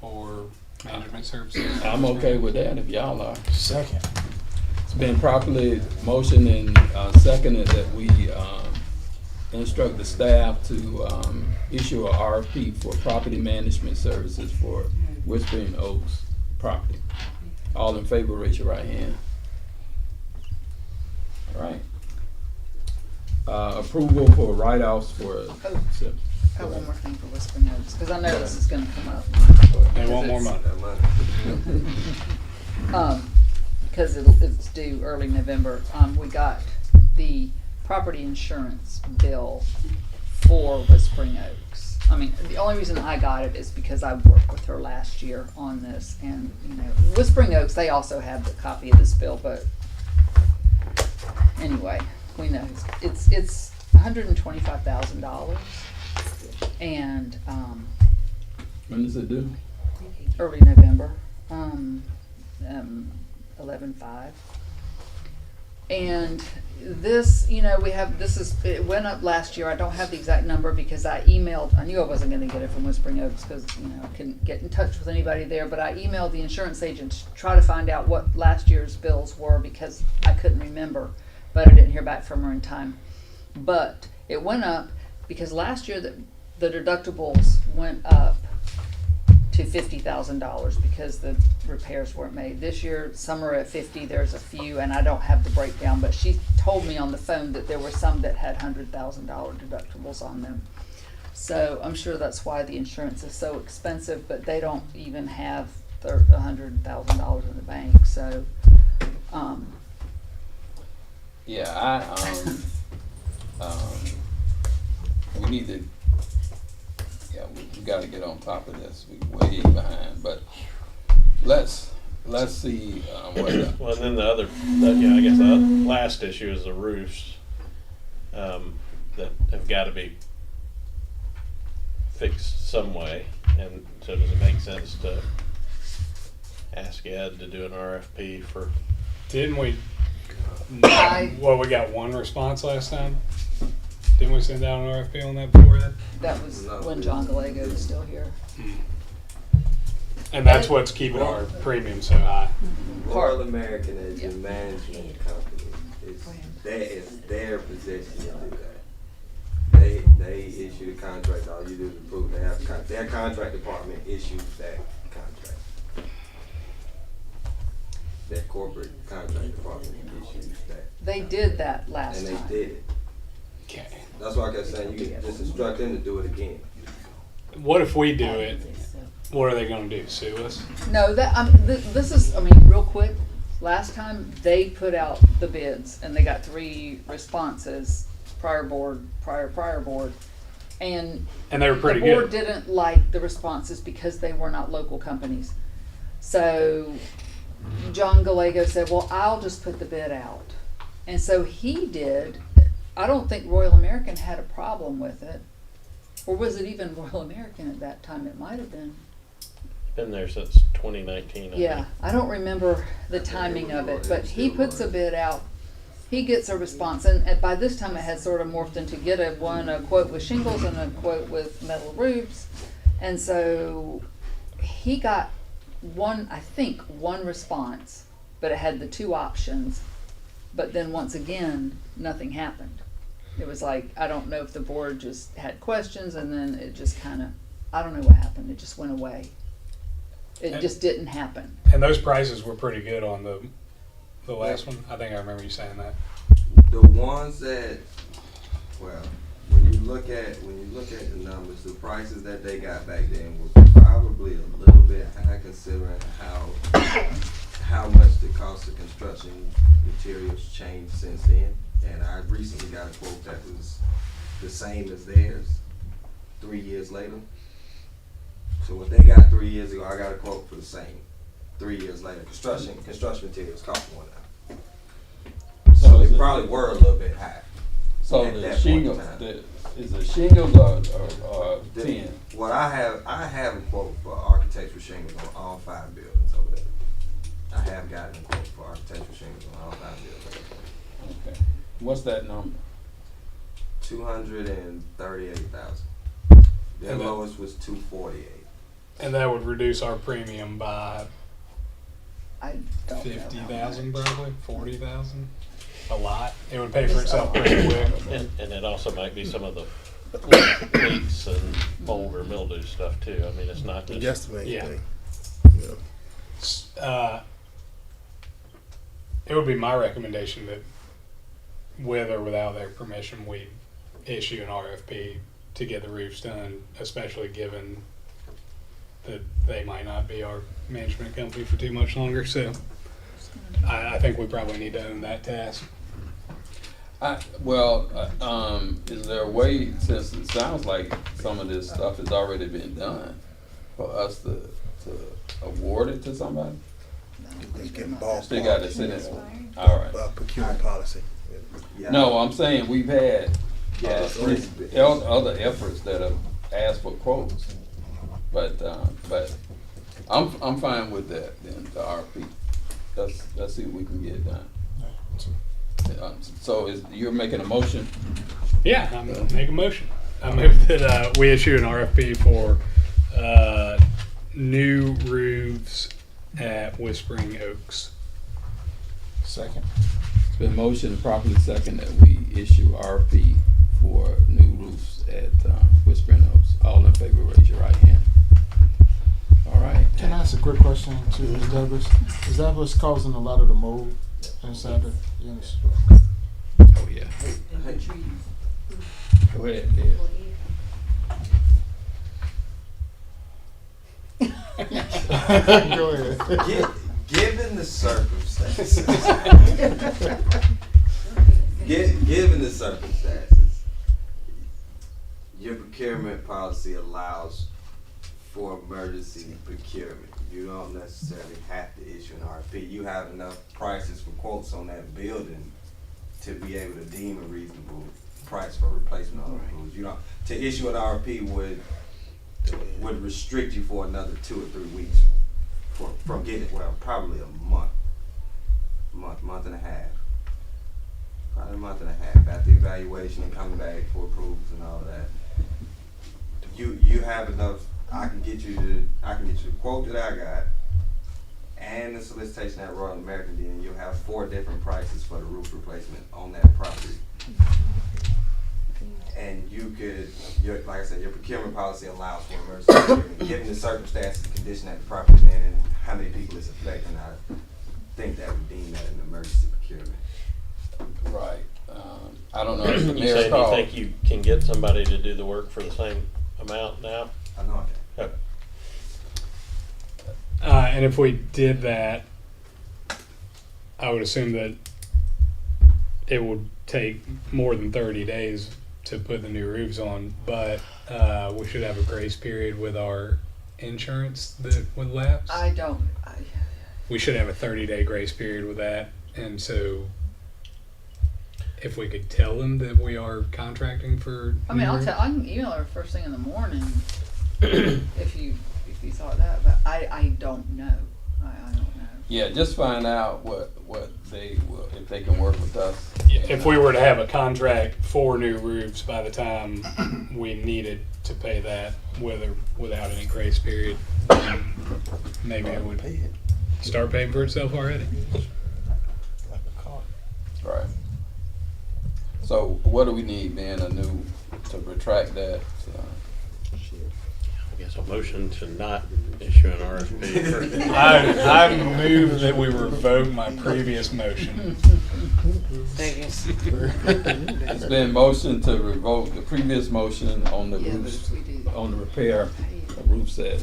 for management services? I'm okay with that if y'all are. Second. It's been properly motioned and seconded that we instruct the staff to issue a RFP for property management services for Whispering Oaks property. All in favor, raise your right hand. All right. Approval for write-offs for. I have one more thing for Whispering Oaks, because I know this is gonna come up. They want more money. Because it's due early November. We got the property insurance bill for Whispering Oaks. I mean, the only reason I got it is because I worked with her last year on this, and Whispering Oaks, they also have the copy of this bill, but anyway, we know it's $125,000, and when does it due? early November, 11/5. And this, it went up last year. I don't have the exact number because I emailed, I knew I wasn't going to get it from Whispering Oaks because, I couldn't get in touch with anybody there, but I emailed the insurance agent to try to find out what last year's bills were because I couldn't remember, but I didn't hear back from her in time. But it went up because last year the deductibles went up to $50,000 because the repairs weren't made. This year, some are at 50. There's a few, and I don't have the breakdown, but she told me on the phone that there were some that had $100,000 deductibles on them. So I'm sure that's why the insurance is so expensive, but they don't even have $100,000 in the bank. So, Yeah, we need to. Yeah, we got to get on top of this. We're way behind, but let's see what. Well, and then the other, I guess the last issue is the roofs that have got to be fixed some way. And so, does it make sense to ask Ed to do an RFP for? Didn't we? Well, we got one response last time. Didn't we send out an RFP on that before that? that was when John Gallego was still here. And that's what's keeping our premium so high. Royal American as your management company, it's their position to do that. They issue the contract. All you do is approve. They have their contract department issues that contract. Their corporate contract department issues that. They did that last time. And they did it. Okay. That's why I kept saying you can just instruct them to do it again. What if we do it? What are they going to do? Sue us? No, this is, real quick. Last time they put out the bids and they got 3 responses, prior board, and they were pretty good. The board good. didn't like the responses because they were not local companies. So John Gallego said, well, I'll just put the bid out. And so he did. I don't think Royal American had a problem with it. Or was it even Royal American at that time? It might have been. Been there since 2019. I don't remember the timing of it, but he puts a bid out. He gets a response, and by this time it had sort of morphed into get a quote with shingles and a quote with metal roofs. And so he got one response, but it had the 2 options. But then once again, nothing happened. It was like, I don't know if the board just had questions, and then it just kind of, I don't know what happened. It just went away. It just didn't happen. And those prices were pretty good on the last one. I think I remember you saying that. The ones that, well, when you look at the numbers, the prices that they got back then were probably a little bit high considering how much the cost of construction materials changed since then. And I recently got a quote that was the same as theirs 3 years later. So what they got 3 years ago, I got a quote for the same 3 years later. Construction materials cost more now. So they probably were a little bit high. So the shingles, is the shingles or 10? What I have a quote for architectural shingles on all 5 buildings over there. I have gotten a quote for architectural shingles on all 5 buildings. Okay. What's that number? 238,000. Their lowest was 248. And that would reduce our premium by I don't 50,000 probably, 40,000. a lot. It would pay for itself pretty quick. And it also might be some of the leaks and mold or mildew stuff too. I mean, it's not just. Just the main Yeah. thing. It would be my recommendation that with or without their permission, we issue an RFP to get the roofs done, especially given that they might not be our management company for too much longer. So I think we probably need to own that task. Is there a way, since it sounds like some of this stuff has already been done, for us to award it to somebody? It's getting ballpark. Still got to sit in. All right. Procurement policy. Yeah. No, I'm saying we've had Yeah, other efforts that have asked for quotes, but I'm fine with that. Then the RFP. Let's see what we can get done. So you're making a motion? Yeah, I'm gonna make a motion. I move that we issue an RFP for new roofs at Whispering Oaks. Second. It's been motioned properly second that we issue RFP for new roofs at Whispering Oaks. All in favor, raise your right hand. All right. Can I ask a quick question to Ms. Douglas? Is that what's causing a lot of the mold inside the units? Oh yeah. Go ahead, Go ahead. Given the circumstances, given the circumstances, your procurement policy allows for emergency procurement. You don't necessarily have to issue an RFP. You have enough prices for quotes on that building to be able to deem a reasonable price for replacement of those roofs. You don't, to issue an RFP would restrict you for another 2 or 3 weeks from getting, well, probably a month and a half. Probably a month and a half after evaluation and coming back for approvals and all that. You have enough. I can get you the quote that I got and the solicitation at Royal American, then you'll have 4 different prices for the roof replacement on that property. And you could, like I said, your procurement policy allows for emergency procurement. Given the circumstances, the condition that the property is in, and how many people it's affecting, I think that would deem that an emergency procurement. Right. I don't know if the You mayor's say, do you called. think you can get somebody to do the work for the same amount now? I know I can. Okay. And if we did that, I would assume that it would take more than 30 days to put the new roofs on, but we should have a grace period with our insurance that would lapse. We should have a 30-day grace period with that, and so if we could tell them that we are contracting for I mean, I can email her first thing in the morning if you thought that, but I don't know. I don't know. Yeah, just find out what they will, if they can work with us. If we were to have a contract for new roofs by the time we needed to pay that, with or without any grace period, then maybe it would start paying for itself already. Right. So what do we need then, to retract that? I guess a motion to not issue an RFP. I move that we revoke my previous motion. It's been motion to revoke the previous motion on the roofs, on the repair of roofs at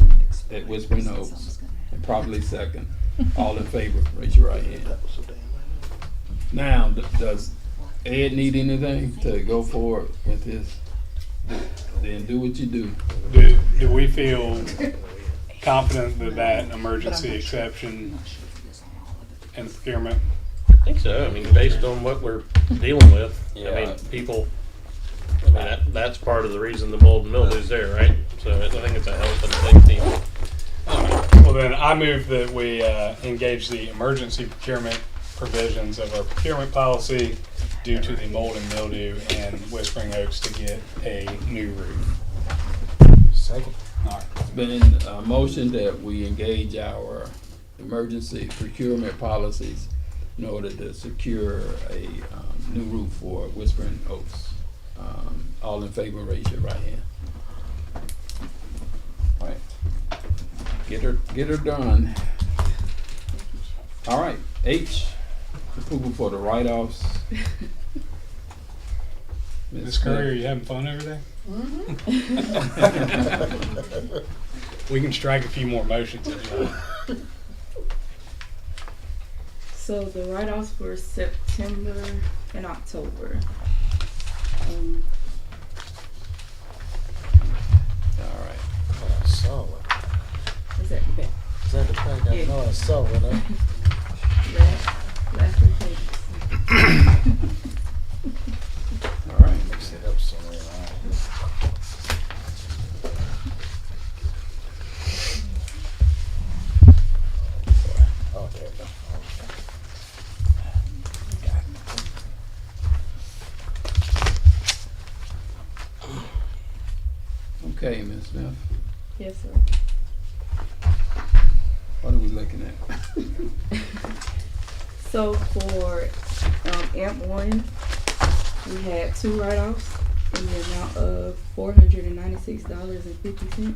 Whispering Oaks, and probably second. All in favor, raise your right hand. Now, does Ed need anything to go forward with this? Then do what you do. Do we feel confident that that emergency exception and procurement? I think so. I mean, based on what we're dealing with, I mean, people. I mean, that's part of the reason the mold and mildew's there, right? So I think it's a health and safety. Well, then I move that we engage the emergency procurement provisions of our procurement policy due to the mold and mildew and Whispering Oaks to get a new roof. Second. All right. It's been a motion that we engage our emergency procurement policies in order to secure a new roof for Whispering Oaks. All in favor, raise your right hand. All right, get her done. All right, H, approval for the write-offs. Ms. Curry, are you having fun over there? We can strike a few more motions if you want. So the write-offs for September and October. All right. Oh, I saw it. Is that the back? Is that the fact? I Yeah. know I saw it. Last 3 pages. All right. Mix it up somewhere. Oh, there we go. Okay, Ms. Smith, Yes, sir. what are we looking at? So for AMP1, we had 2 write-offs in the amount of $496.50.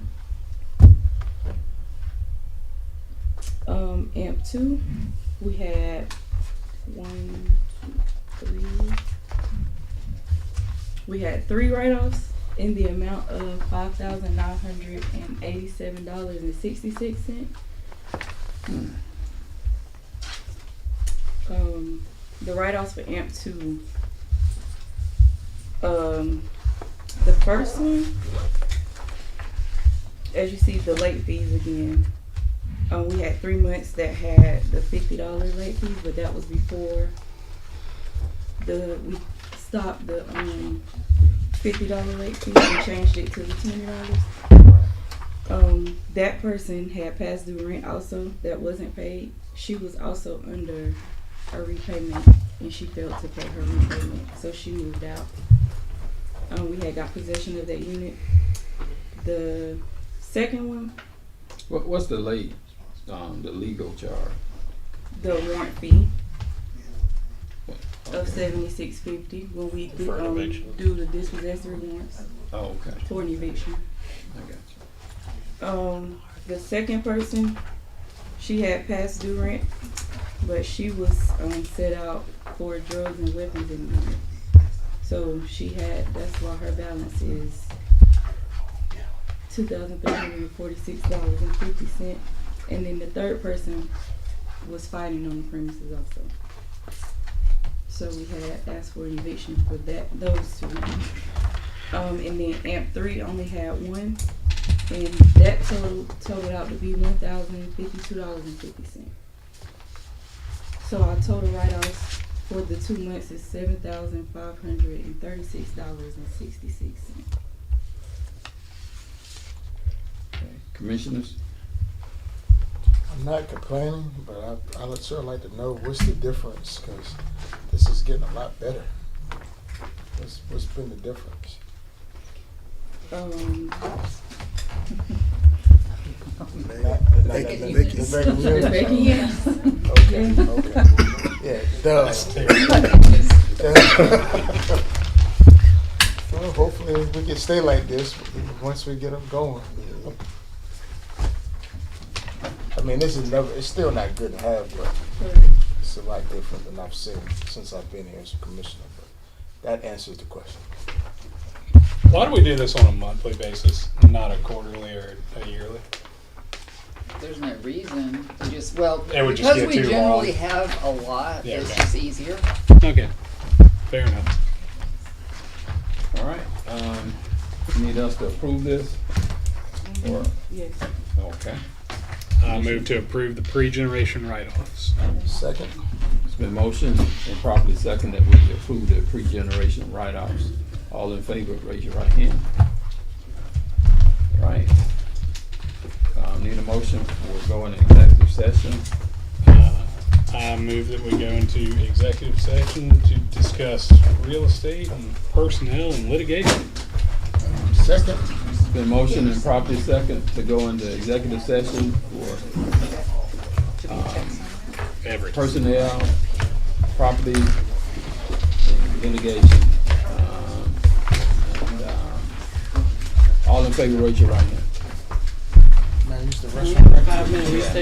AMP2, we had 1, 2, 3. We had 3 write-offs in the amount of $5,987.66. The write-offs for AMP2. The first one, as you see, the late fees again. We had 3 months that had the $50 late fees, but that was before we stopped the $50 late fee and changed it to the $20. That person had past due rent also that wasn't paid. She was also under a repayment and she failed to pay her repayment, so she moved out. We had got possession of that unit. The second one, What's the late, the legal charge? the warrant fee of $76.50 when we do the dispossessory warrants Oh, okay. for an eviction. I got you. The second person, she had past due rent, but she was set out for drugs and weapons in the unit. So that's why her balance is $2,346.50. And then the third person was fighting on the premises also. So we had asked for an eviction for those 2. And then AMP3 only had 1. And that totaled out to be $1,052.50. So our total write-offs for the 2 months is $7,536.66. Okay. Commissioners? I'm not complaining, but I'd sure like to know what's the difference, because this is getting a lot better. What's been the difference? Baking, yes. Okay. Yeah, duh. Well, hopefully we can stay like this once we get them going. I mean, it's still not good to have, but it's a lot different than I've seen since I've been here as a commissioner. But that answers the question. Why do we do this on a monthly basis, not a quarterly or a yearly? There's no reason to just, It would just because get we too generally long. have a lot, Yeah, it's okay. just easier. Okay, fair enough. All right. You need us to approve this? Or, Yes. okay. I move to approve the pre-generation write-offs. Second. It's been motioned and properly second that we approve the pre-generation write-offs. All in favor, raise your right hand. All right. Need a motion for going to executive session. I move that we go into executive session to discuss real estate and personnel and litigation. Second. It's been motioned and properly second to go into executive session for Everything. personnel, property litigation. All in favor, raise your right hand. Man, use the restroom. 5-minute recess.